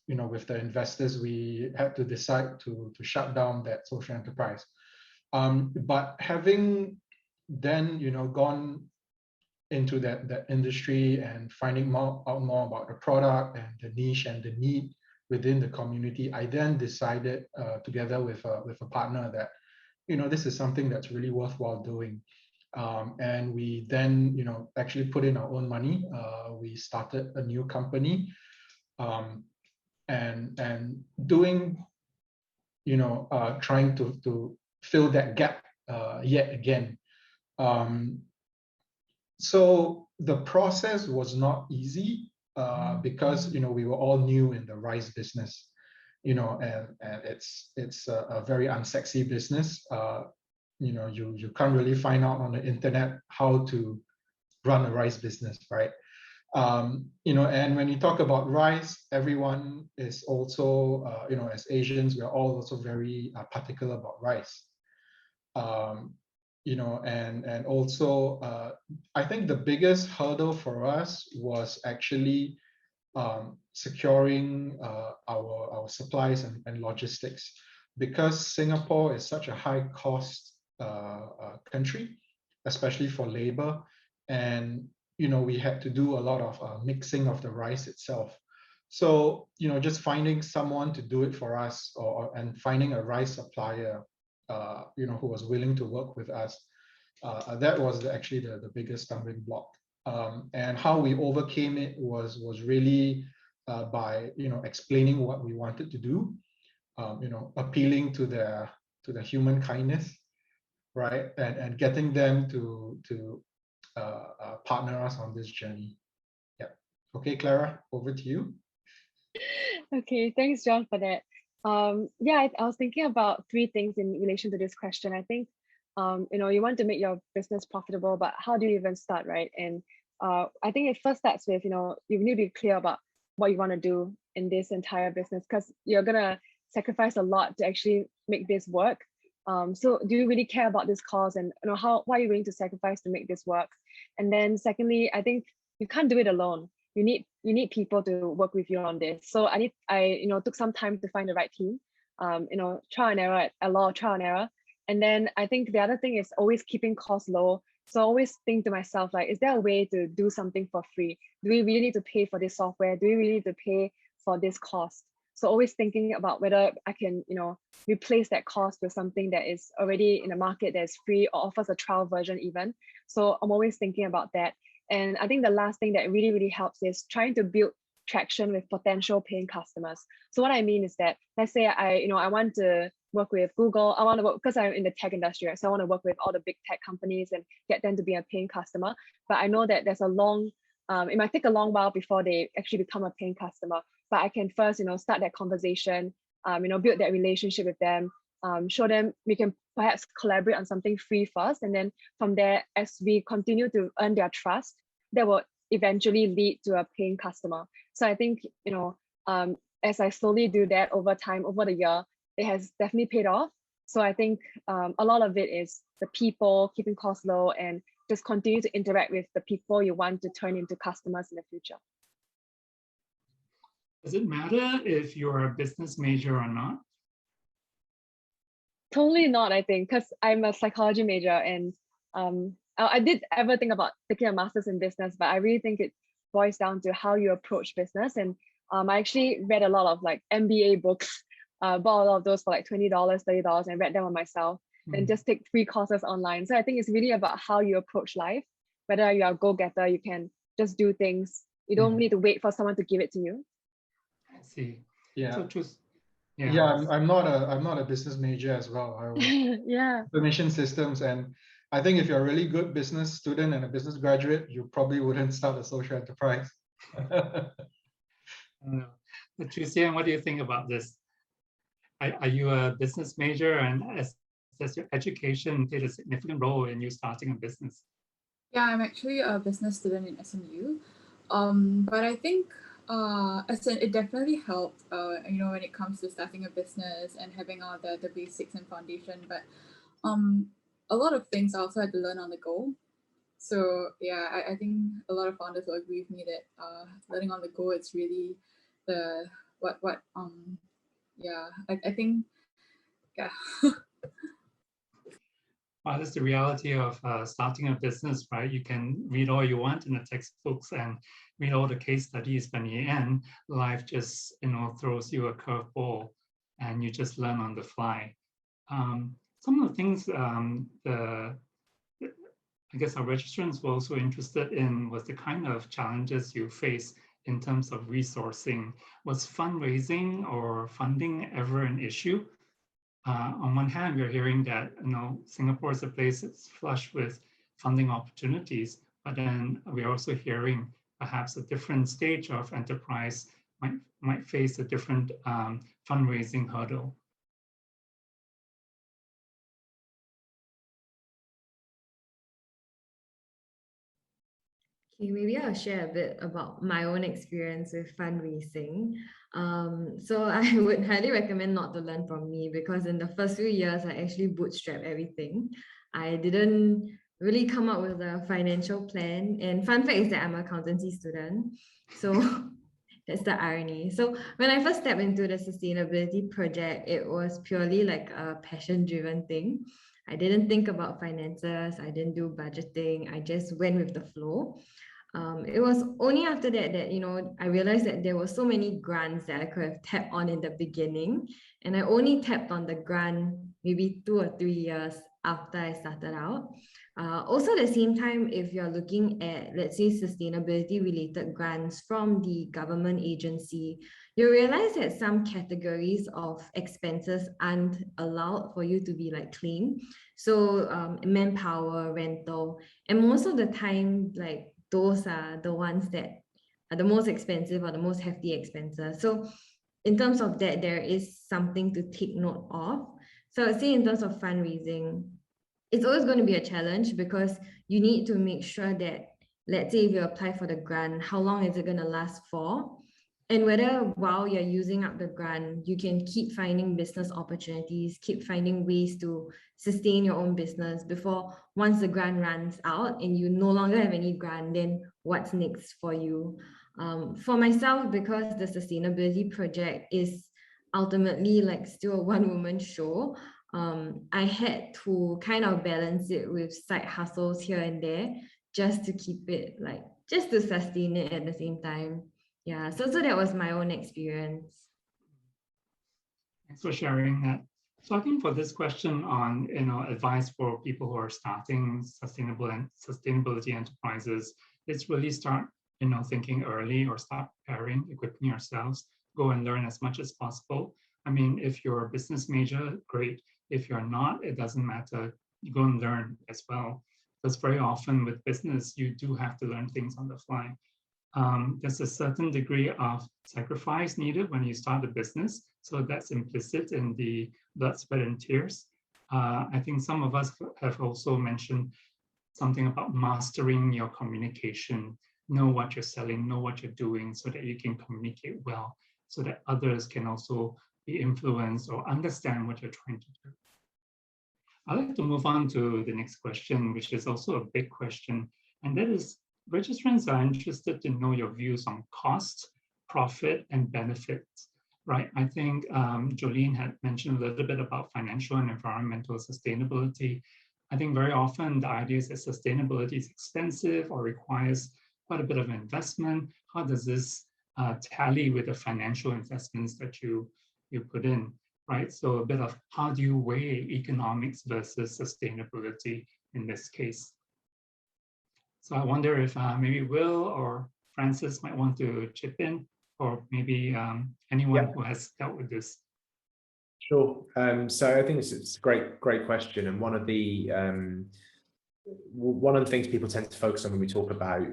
with the investors, we had to decide to shut down that social enterprise. But having then gone into that industry and finding out more about the product and the niche and the need within the community, I then decided together with a partner that this is something that's really worthwhile doing. And we then actually put in our own money. We started a new company, and doing trying to fill that gap yet again. So the process was not easy because we were all new in the rice business, and it's a very unsexy business. You can't really find out on the internet how to run a rice business, right? And when you talk about rice, everyone is also, as Asians, we are all also very particular about rice. And also, I think the biggest hurdle for us was actually securing our supplies and logistics, because Singapore is such a high cost country, especially for labor. And we had to do a lot of mixing of the rice itself. So just finding someone to do it for us, and finding a rice supplier who was willing to work with us, that was actually the biggest stumbling block. And how we overcame it was really by explaining what we wanted to do, appealing to the human kindness, right? And getting them to partner us on this journey. Yeah. Okay, Clara, over to you. Okay, thanks, John, for that. Yeah, I was thinking about three things in relation to this question. I think, you want to make your business profitable, but how do you even start, right? And I think it first starts with, you need to be clear about what you want to do in this entire business, because you're gonna sacrifice a lot to actually make this work. So do you really care about this cause, and what are you willing to sacrifice to make this work? And then secondly, I think you can't do it alone. You need people to work with you on this. So I took some time to find the right team. Trial and error, a lot of trial and error. And then I think the other thing is always keeping costs low. So I always think to myself, like, is there a way to do something for free? Do we really need to pay for this software? Do we really need to pay for this cost? So always thinking about whether I can, replace that cost with something that is already in the market that's free or offers a trial version even. So I'm always thinking about that. And I think the last thing that really, really helps is trying to build traction with potential paying customers. So what I mean is that, let's say I want to work with Google. I want to work, because I'm in the tech industry, right? So I want to work with all the big tech companies and get them to be a paying customer. But I know that there's it might take a long while before they actually become a paying customer. But I can first, start that conversation, build that relationship with them, show them we can perhaps collaborate on something free first. And then from there, as we continue to earn their trust, that will eventually lead to a paying customer. So I think, as I slowly do that over time, over the year, it has definitely paid off. So I think a lot of it is the people, keeping costs low, and just continue to interact with the people you want to turn into customers in the future. Does it matter if you're a business major or not? Totally not, I think, because I'm a psychology major, and I did ever think about taking a master's in business, but I really think it boils down to how you approach business. And I actually read a lot of like MBA books, bought a lot of those for like $20, $30, and read them on myself, and just take free courses online. So I think it's really about how you approach life. Whether you're a go-getter, you can just do things. You don't need to wait for someone to give it to you. I see. Yeah. So I'm not a business major as well. I was information systems, and I think if you're a really good business student and a business graduate, you probably wouldn't start a social enterprise. Tricia, what do you think about this? Are you a business major, and has your education played a significant role in you starting a business? Yeah, I'm actually a business student in SMU, but I think it definitely helped, when it comes to starting a business and having all the basics and foundation. But a lot of things I also had to learn on the go. So yeah, I think a lot of founders will agree with me that learning on the go, it's really the I think, yeah. Well, that's the reality of starting a business, right? You can read all you want in the textbooks and read all the case studies, but in the end, life just throws you a curveball, and you just learn on the fly. Some of the things I guess our registrants were also interested in was the kind of challenges you face in terms of resourcing. Was fundraising or funding ever an issue? On one hand, we're hearing that Singapore is a place that's flush with funding opportunities, but then we're also hearing perhaps a different stage of enterprise might face a different fundraising hurdle. Okay, maybe I'll share a bit about my own experience with fundraising. So I would highly recommend not to learn from me, because in the first few years, I actually bootstrapped everything. I didn't really come up with a financial plan. And fun fact is that I'm an accountancy student. So that's the irony. So when I first stepped into the sustainability project, it was purely like a passion-driven thing. I didn't think about finances. I didn't do budgeting. I just went with the flow. It was only after that I realized that there were so many grants that I could have tapped on in the beginning, and I only tapped on the grant maybe 2 or 3 years after I started out. Also, at the same time, if you're looking at, let's say, sustainability related grants from the government agency, you realize that some categories of expenses aren't allowed for you to be like clean. So manpower, rental, and most of the time, like those are the ones that are the most expensive or the most hefty expenses. So in terms of that, there is something to take note of. So I'd say in terms of fundraising, it's always going to be a challenge because you need to make sure that, let's say if you apply for the grant, how long is it going to last for? And whether while you're using up the grant, you can keep finding business opportunities, keep finding ways to sustain your own business before once the grant runs out and you no longer have any grant, then what's next for you? For myself, because the sustainability project is ultimately like still a one-woman show, I had to kind of balance it with side hustles here and there just to keep it like, just to sustain it at the same time. Yeah, so that was my own experience. Thanks for sharing that. So I think for this question on advice for people who are starting sustainability enterprises, it's really start thinking early or start preparing, equipping yourselves, go and learn as much as possible. I mean, if you're a business major, great. If you're not, it doesn't matter. You go and learn as well. Because very often with business, you do have to learn things on the fly. There's a certain degree of sacrifice needed when you start a business. So that's implicit in the blood, sweat, and tears. I think some of us have also mentioned something about mastering your communication, know what you're selling, know what you're doing so that you can communicate well, so that others can also be influenced or understand what you're trying to do. I'd like to move on to the next question, which is also a big question, and that is, registrants are interested to know your views on cost, profit, and benefits, right? I think Jolene had mentioned a little bit about financial and environmental sustainability. I think very often the idea is that sustainability is expensive or requires quite a bit of investment. How does this tally with the financial investments that you put in, right? So a bit of how do you weigh economics versus sustainability in this case? So I wonder if maybe Will or Francis might want to chip in, or maybe anyone who has dealt with this. Sure. So I think it's a great question, and one of the things people tend to focus on when we talk about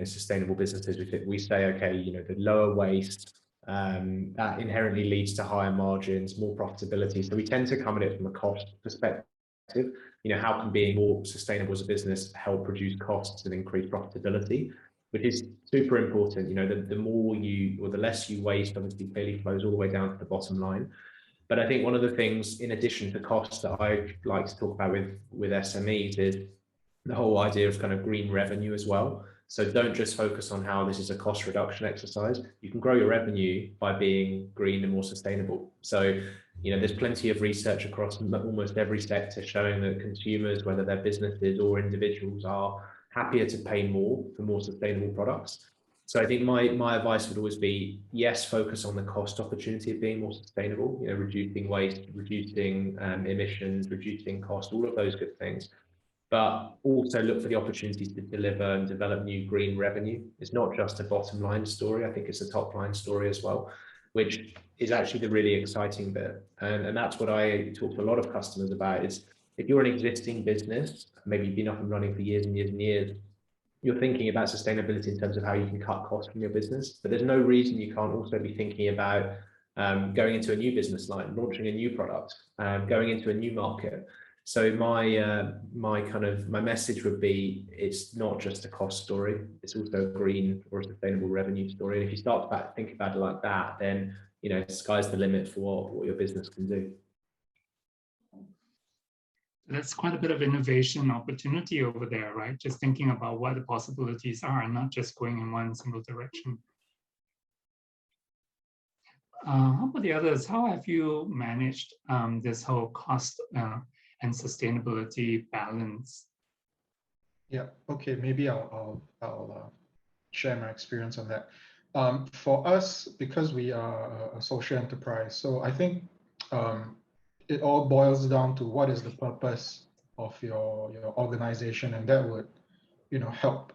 sustainable businesses, we say, okay, the lower waste, that inherently leads to higher margins, more profitability. So we tend to come at it from a cost perspective. How can being more sustainable as a business help reduce costs and increase profitability, which is super important. The more or the less you waste, obviously clearly flows all the way down to the bottom line. But I think one of the things, in addition to costs, that I like to talk about with SMEs is the whole idea of kind of green revenue as well. So don't just focus on how this is a cost reduction exercise. You can grow your revenue by being green and more sustainable. So, there's plenty of research across almost every sector showing that consumers, whether they're businesses or individuals, are happier to pay more for more sustainable products. So I think my advice would always be, yes, focus on the cost opportunity of being more sustainable, reducing waste, reducing emissions, reducing cost, all of those good things. But also look for the opportunities to deliver and develop new green revenue. It's not just a bottom line story. I think it's a top line story as well, which is actually the really exciting bit. And that's what I talk to a lot of customers about is, if you're an existing business, maybe you've been up and running for years and years and years, you're thinking about sustainability in terms of how you can cut costs from your business. But there's no reason you can't also be thinking about going into a new business line, launching a new product, going into a new market. So my message would be, it's not just a cost story, it's also a green or a sustainable revenue story. And if you start to think about it like that, then sky's the limit for what your business can do. That's quite a bit of innovation opportunity over there, right? Just thinking about what the possibilities are and not just going in one single direction. How about the others? How have you managed this whole cost and sustainability balance? Yeah, okay, maybe I'll share my experience on that. For us, because we are a social enterprise, so I think it all boils down to what is the purpose of your organization, and that would help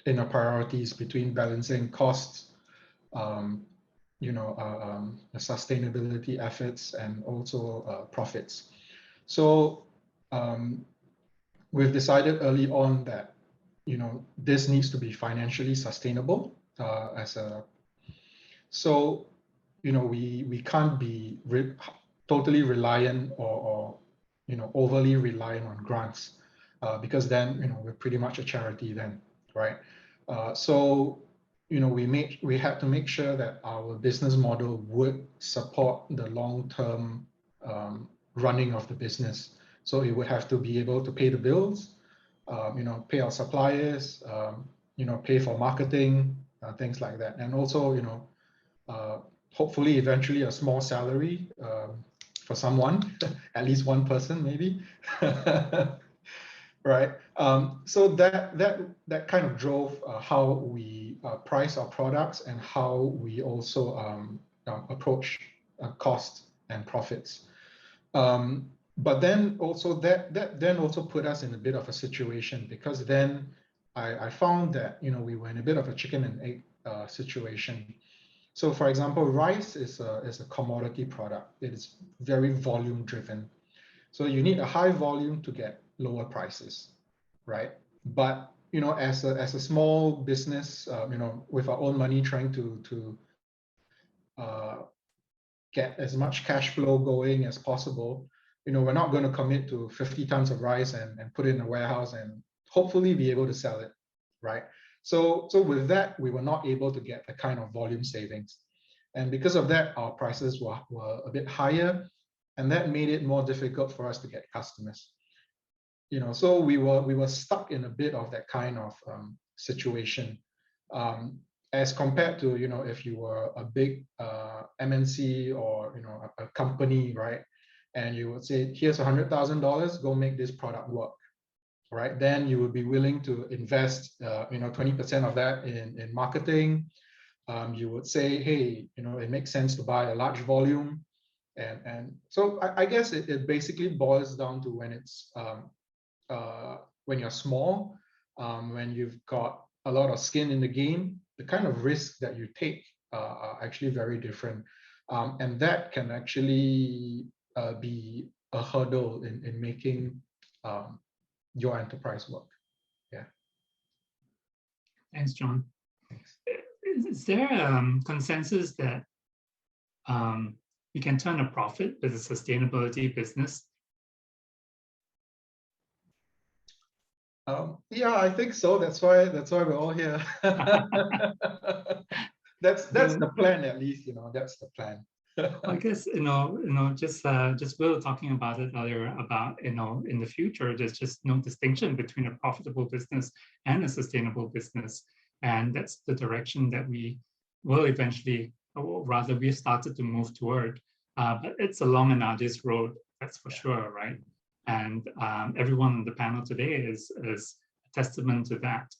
in our priorities between balancing costs the sustainability efforts and also profits. So we've decided early on that this needs to be financially sustainable we can't be totally reliant or overly reliant on grants because then we're pretty much a charity then, right? We had to make sure that our business model would support the long-term running of the business. So it would have to be able to pay the bills, pay our suppliers, pay for marketing, things like that, and also hopefully eventually a small salary for someone, at least one person maybe. Right. So that kind of drove how we price our products and how we also approach cost and profits. But then also that then also put us in a bit of a situation, because then I found that we were in a bit of a chicken and egg situation. So for example, rice is a commodity product. It is very volume driven. So you need a high volume to get lower prices, right? But as a small business, with our own money, trying to get as much cash flow going as possible, we're not going to commit to 50 tons of rice and put it in a warehouse and hopefully be able to sell it, right? So with that, we were not able to get the kind of volume savings. And because of that, our prices were a bit higher, and that made it more difficult for us to get customers. So we were stuck in a bit of that kind of situation, as compared to if you were a big MNC or a company, right? And you would say, here's $100,000, go make this product work, right? Then you would be willing to invest 20% of that in marketing. You would say, hey, it makes sense to buy a large volume. And so I guess it basically boils down to when it's when you're small, when you've got a lot of skin in the game, the kind of risks that you take are actually very different. And that can actually be a hurdle in making your enterprise work. Yeah. Thanks, John. Thanks. Is there a consensus that you can turn a profit with a sustainability business? Yeah, I think so. That's why we're all here. That's the plan, at least. That's the plan. I guess just we were talking about it earlier about in the future there's just no distinction between a profitable business and a sustainable business, and that's the direction that we will eventually, or rather we've started to move toward. But it's a long and arduous road, that's for sure, right? And everyone on the panel today is a testament to that.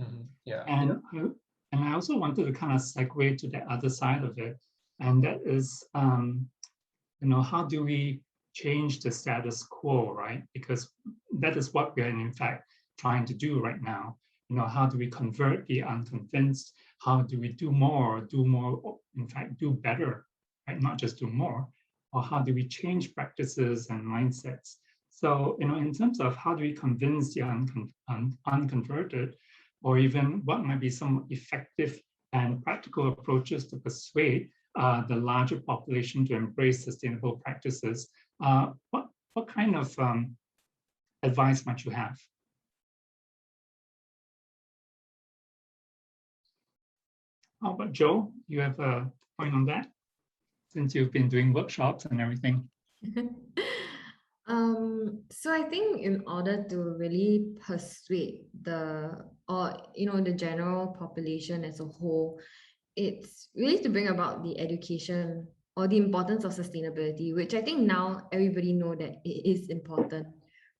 Mm-hmm. Yeah. And I also wanted to kind of segue to the other side of it, and that is, how do we change the status quo, right? Because that is what we are in fact trying to do right now. How do we convert the unconvinced? How do we do more, in fact, do better, right? Not just do more. Or how do we change practices and mindsets? So, in terms of how do we convince the unconverted, or even what might be some effective and practical approaches to persuade the larger population to embrace sustainable practices, what kind of advice might you have? How about Joe? You have a point on that, since you've been doing workshops and everything? So I think in order to really persuade the general population as a whole, it's really to bring about the education or the importance of sustainability, which I think now everybody know that it is important,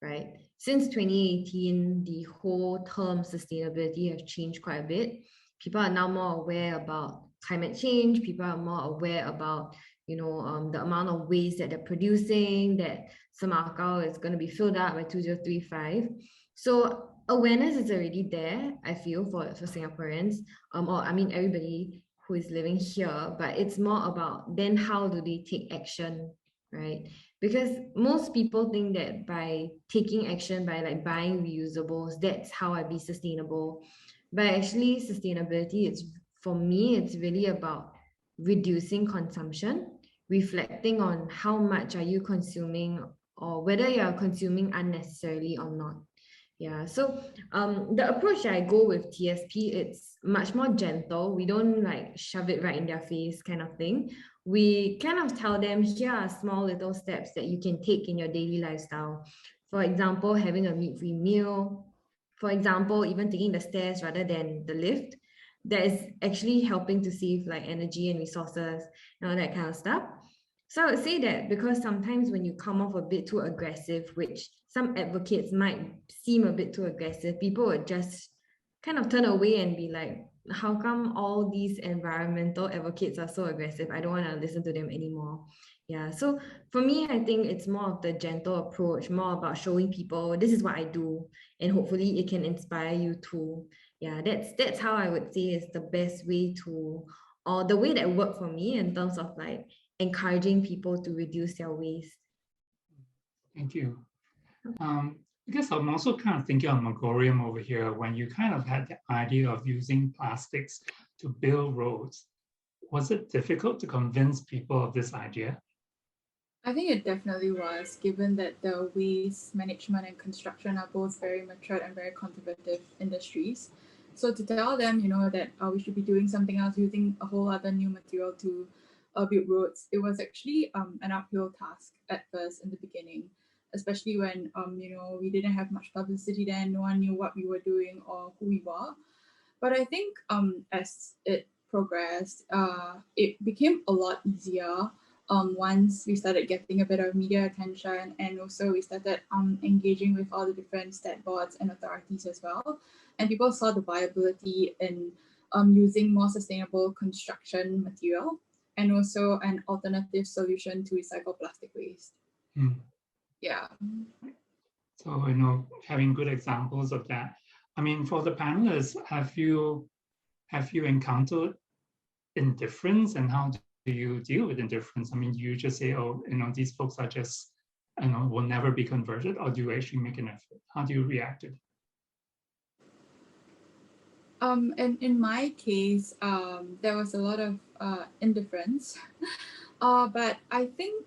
right? Since 2018, the whole term sustainability has changed quite a bit. People are now more aware about climate change. People are more aware about the amount of waste that they're producing, that Semakau is going to be filled up by 2035. So awareness is already there, I feel, for Singaporeans, everybody. who is living here, but it's more about then how do they take action, right? Because most people think that by taking action, by like buying reusables, that's how I be sustainable. But actually sustainability, it's, for me, it's really about reducing consumption, reflecting on how much are you consuming or whether you are consuming unnecessarily or not. Yeah, so the approach I go with TSP, it's much more gentle. We don't like shove it right in their face kind of thing. We kind of tell them, here are small little steps that you can take in your daily lifestyle. For example, having a meat-free meal. For example, even taking the stairs rather than the lift. That is actually helping to save like energy and resources and all that kind of stuff. So I would say that because sometimes when you come off a bit too aggressive, which some advocates might seem a bit too aggressive, people would just kind of turn away and be like, how come all these environmental advocates are so aggressive? I don't want to listen to them anymore. Yeah, so for me, I think it's more of the gentle approach, more about showing people this is what I do, and hopefully it can inspire you too. Yeah, that's how I would say is the best way to, or the way that worked for me in terms of like encouraging people to reduce their waste. Thank you. I guess I'm also kind of thinking of Mercurium over here when you kind of had the idea of using plastics to build roads. Was it difficult to convince people of this idea? I think it definitely was, given that the waste management and construction are both very matured and very conservative industries. So to tell them, that we should be doing something else, using a whole other new material to build roads, it was actually an uphill task at first in the beginning, especially when we didn't have much publicity then, no one knew what we were doing or who we were. But I think as it progressed, it became a lot easier once we started getting a bit of media attention, and also we started engaging with all the different state boards and authorities as well. And people saw the viability in using more sustainable construction material and also an alternative solution to recycle plastic waste. Yeah. So, having good examples of that. I mean, for the panelists, have you encountered indifference, and how do you deal with indifference? I mean, do you just say, oh, these folks are just, will never be converted, or do you actually make an effort? How do you react to it? And in my case, there was a lot of indifference, but I think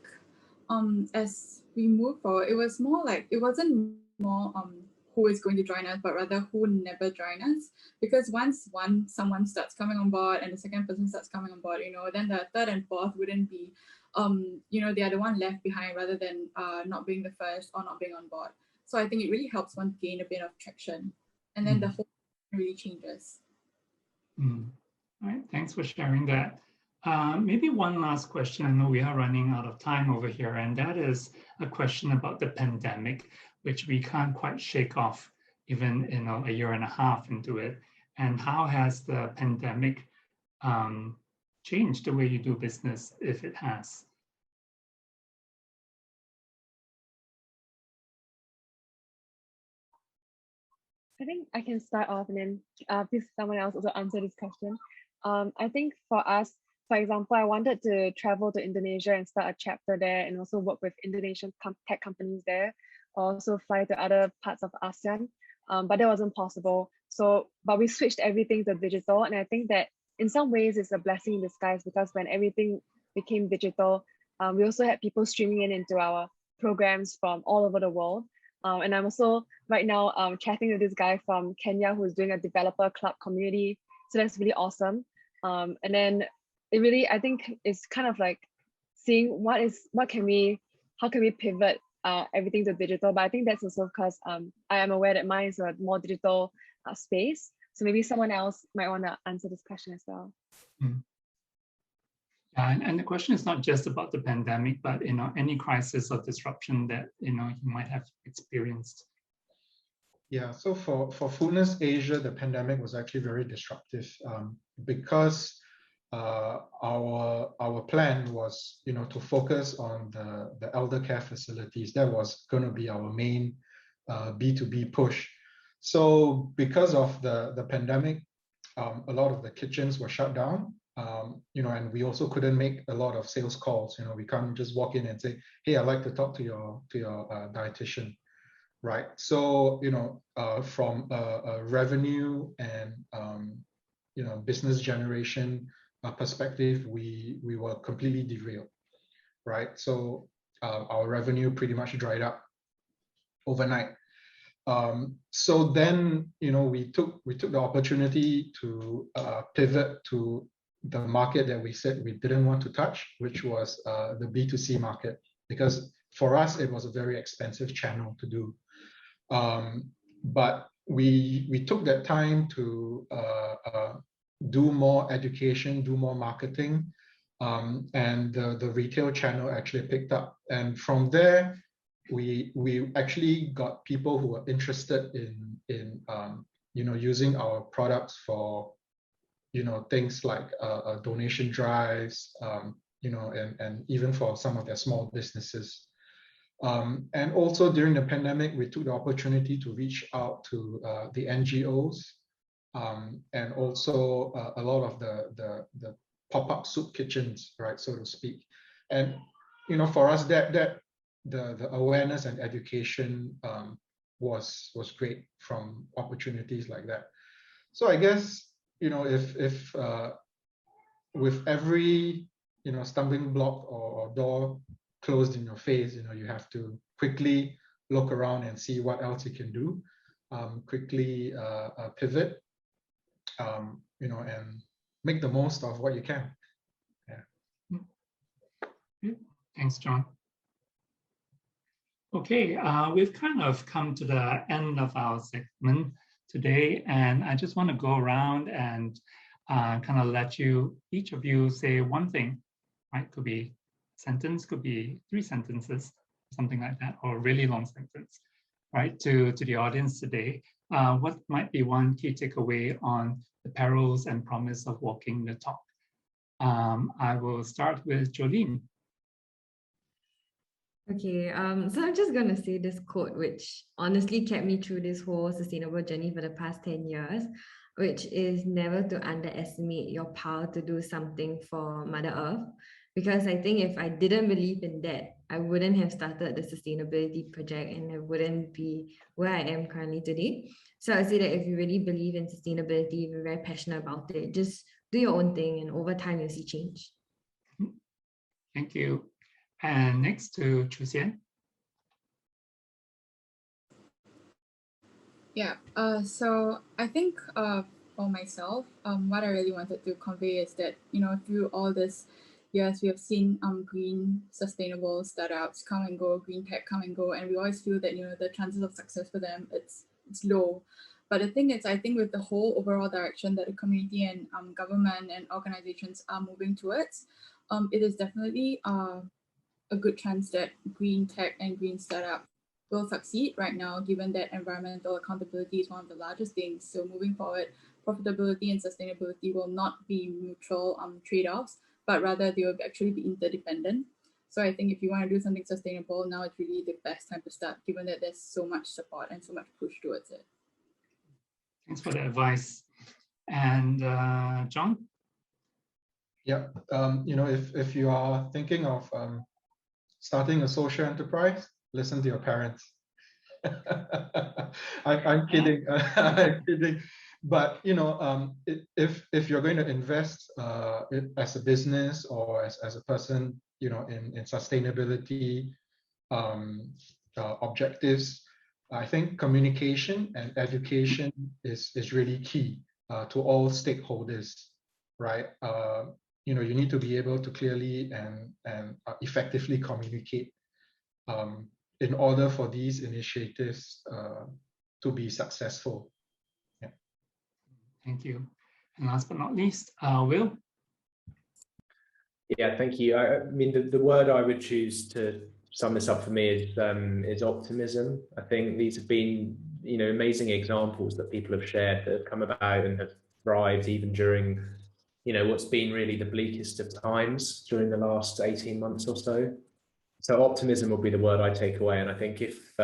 as we move forward, it was more like, it wasn't more who is going to join us, but rather who never join us. Because once someone starts coming on board and the second person starts coming on board, then the third and fourth wouldn't be, they are the one left behind rather than not being the first or not being on board. So I think it really helps one gain a bit of traction, and then the whole really changes. All right, thanks for sharing that. Maybe one last question. I know we are running out of time over here, and that is a question about the pandemic, which we can't quite shake off even a year and a half into it. And how has the pandemic changed the way you do business, if it has? I think I can start off, and then please someone else also answer this question. I think for us, for example, I wanted to travel to Indonesia and start a chapter there, and also work with Indonesian tech companies there, also fly to other parts of ASEAN, but that wasn't possible. But we switched everything to digital, and I think that in some ways it's a blessing in disguise, because when everything became digital, we also had people streaming into our programs from all over the world. And I'm also right now chatting with this guy from Kenya who's doing a developer club community. So that's really awesome. And then it really, I think it's kind of like seeing how can we pivot everything to digital. But I think that's also because I am aware that mine is a more digital space. So maybe someone else might want to answer this question as well. And the question is not just about the pandemic, but any crisis or disruption that you might have experienced. Yeah, so for Foodness Asia, the pandemic was actually very disruptive because our plan was to focus on the elder care facilities. That was going to be our main B2B push. So because of the pandemic, a lot of the kitchens were shut down. and we also couldn't make a lot of sales calls. We can't just walk in and say, hey, I'd like to talk to your dietitian, right? So, from a revenue and, business generation perspective, we were completely derailed, right? So our revenue pretty much dried up overnight. So then, we took the opportunity to pivot to the market that we said we didn't want to touch, which was the B2C market, because for us, it was a very expensive channel to do. But we took that time to do more education, do more marketing, and the retail channel actually picked up. And from there, we actually got people who were interested in using our products for things like donation drives, and even for some of their small businesses. And also during the pandemic, we took the opportunity to reach out to the NGOs, and also a lot of the pop-up soup kitchens, right, so to speak. And for us, that the awareness and education was great from opportunities like that. So I guess if with every stumbling block or door closed in your face, you have to quickly look around and see what else you can do, quickly pivot, and make the most of what you can. Yeah. Thanks, John. Okay, we've kind of come to the end of our segment today, and I just want to go around and kind of let each of you say one thing, right? Could be a sentence, could be 3 sentences, something like that, or a really long sentence, right? To the audience today, what might be one key takeaway on the perils and promise of walking the talk? I will start with Jolene. Okay, so I'm just going to say this quote, which honestly kept me through this whole sustainable journey for the past 10 years, which is never to underestimate your power to do something for Mother Earth. Because I think if I didn't believe in that, I wouldn't have started the sustainability project and I wouldn't be where I am currently today. So I say that if you really believe in sustainability, if you're very passionate about it, just do your own thing and over time you'll see change. Thank you. And next to Chusian. Yeah, so I think for myself, what I really wanted to convey is that, through all this years, we have seen green sustainable startups come and go, green tech come and go, and we always feel that, the chances of success for them, it's low. But the thing is, I think with the whole overall direction that the community and government and organizations are moving towards, it is definitely a good chance that green tech and green startup will succeed right now, given that environmental accountability is one of the largest things. So moving forward, profitability and sustainability will not be mutual trade-offs, but rather they will actually be interdependent. So I think if you want to do something sustainable, now it's really the best time to start, given that there's so much support and so much push towards it. Thanks for the advice. And John? Yeah, if you are thinking of starting a social enterprise, listen to your parents. I'm kidding. I'm kidding. But if you're going to invest as a business or as a person, in sustainability objectives, I think communication and education is really key to all stakeholders, right? You need to be able to clearly and effectively communicate in order for these initiatives to be successful. Yeah. Thank you. And last but not least, Will? Yeah, thank you. I mean, the word I would choose to sum this up for me is optimism. I think these have been, amazing examples that people have shared that have come about and have thrived even during, what's been really the bleakest of times during the last 18 months or so. So optimism will be the word I take away. And I think if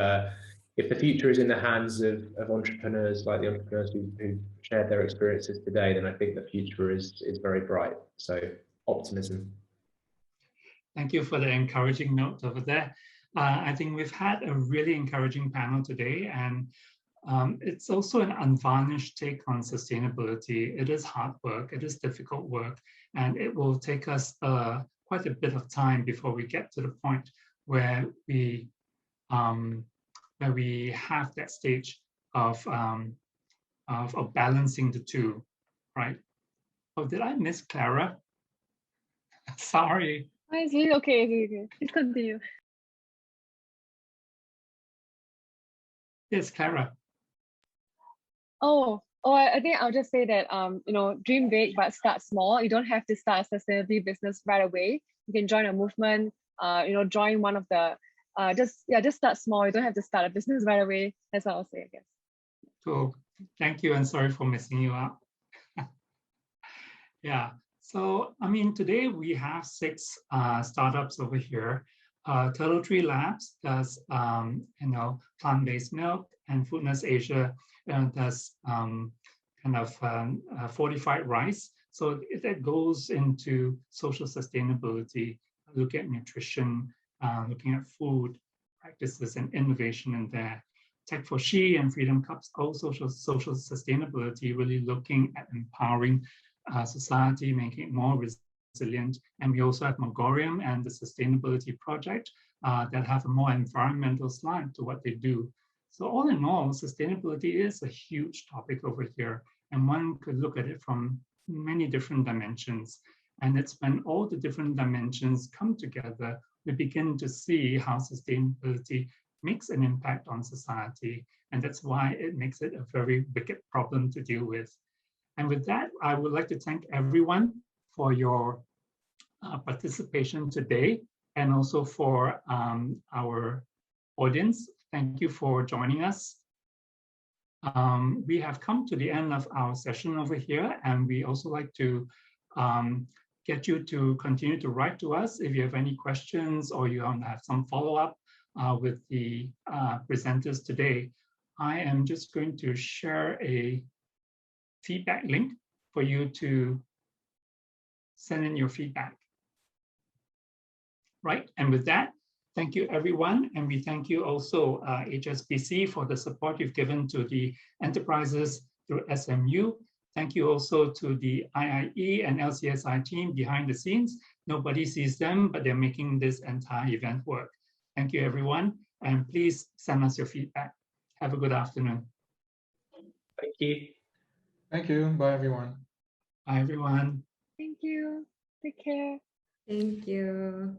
if the future is in the hands of entrepreneurs like the entrepreneurs who shared their experiences today, then I think the future is very bright. So optimism. Thank you for the encouraging note over there. I think we've had a really encouraging panel today, and it's also an unvarnished take on sustainability. It is hard work, it is difficult work, and it will take us quite a bit of time before we get to the point where we have that stage of balancing the two, right? Oh, did I miss Clara? Sorry. Okay. Please continue. Yes, Clara. I think I'll just say that dream big but start small. You don't have to start a sustainability business right away. You can join a movement. Join one of the just start small. You don't have to start a business right away. That's what I'll say, I guess. Cool. Thank you, and sorry for messing you up. Yeah. So, I mean, today we have 6 startups over here. Turtle Tree Labs does, plant-based milk, and Foodness Asia does fortified rice. So that goes into social sustainability, looking at nutrition, looking at food practices and innovation in there. TechFoshi and Freedom Cups also show social sustainability, really looking at empowering society, making it more resilient. And we also have Mercurium and the Sustainability Project that have a more environmental slant to what they do. So all in all, sustainability is a huge topic over here, and one could look at it from many different dimensions. And it's when all the different dimensions come together, we begin to see how sustainability makes an impact on society. And that's why it makes it a very wicked problem to deal with. And with that, I would like to thank everyone for your participation today, and also for our audience. Thank you for joining us. We have come to the end of our session over here, and we also like to get you to continue to write to us if you have any questions or you want to have some follow-up with the presenters today. I am just going to share a feedback link for you to send in your feedback. Right, and with that, thank you everyone, and we thank you also HSBC for the support you've given to the enterprises through SMU. Thank you also to the IIE and LCSI team behind the scenes. Nobody sees them, but they're making this entire event work. Thank you everyone, and please send us your feedback. Have a good afternoon. Thank you. Thank you. Bye, everyone. Bye, everyone. Thank you. Take care. Thank you.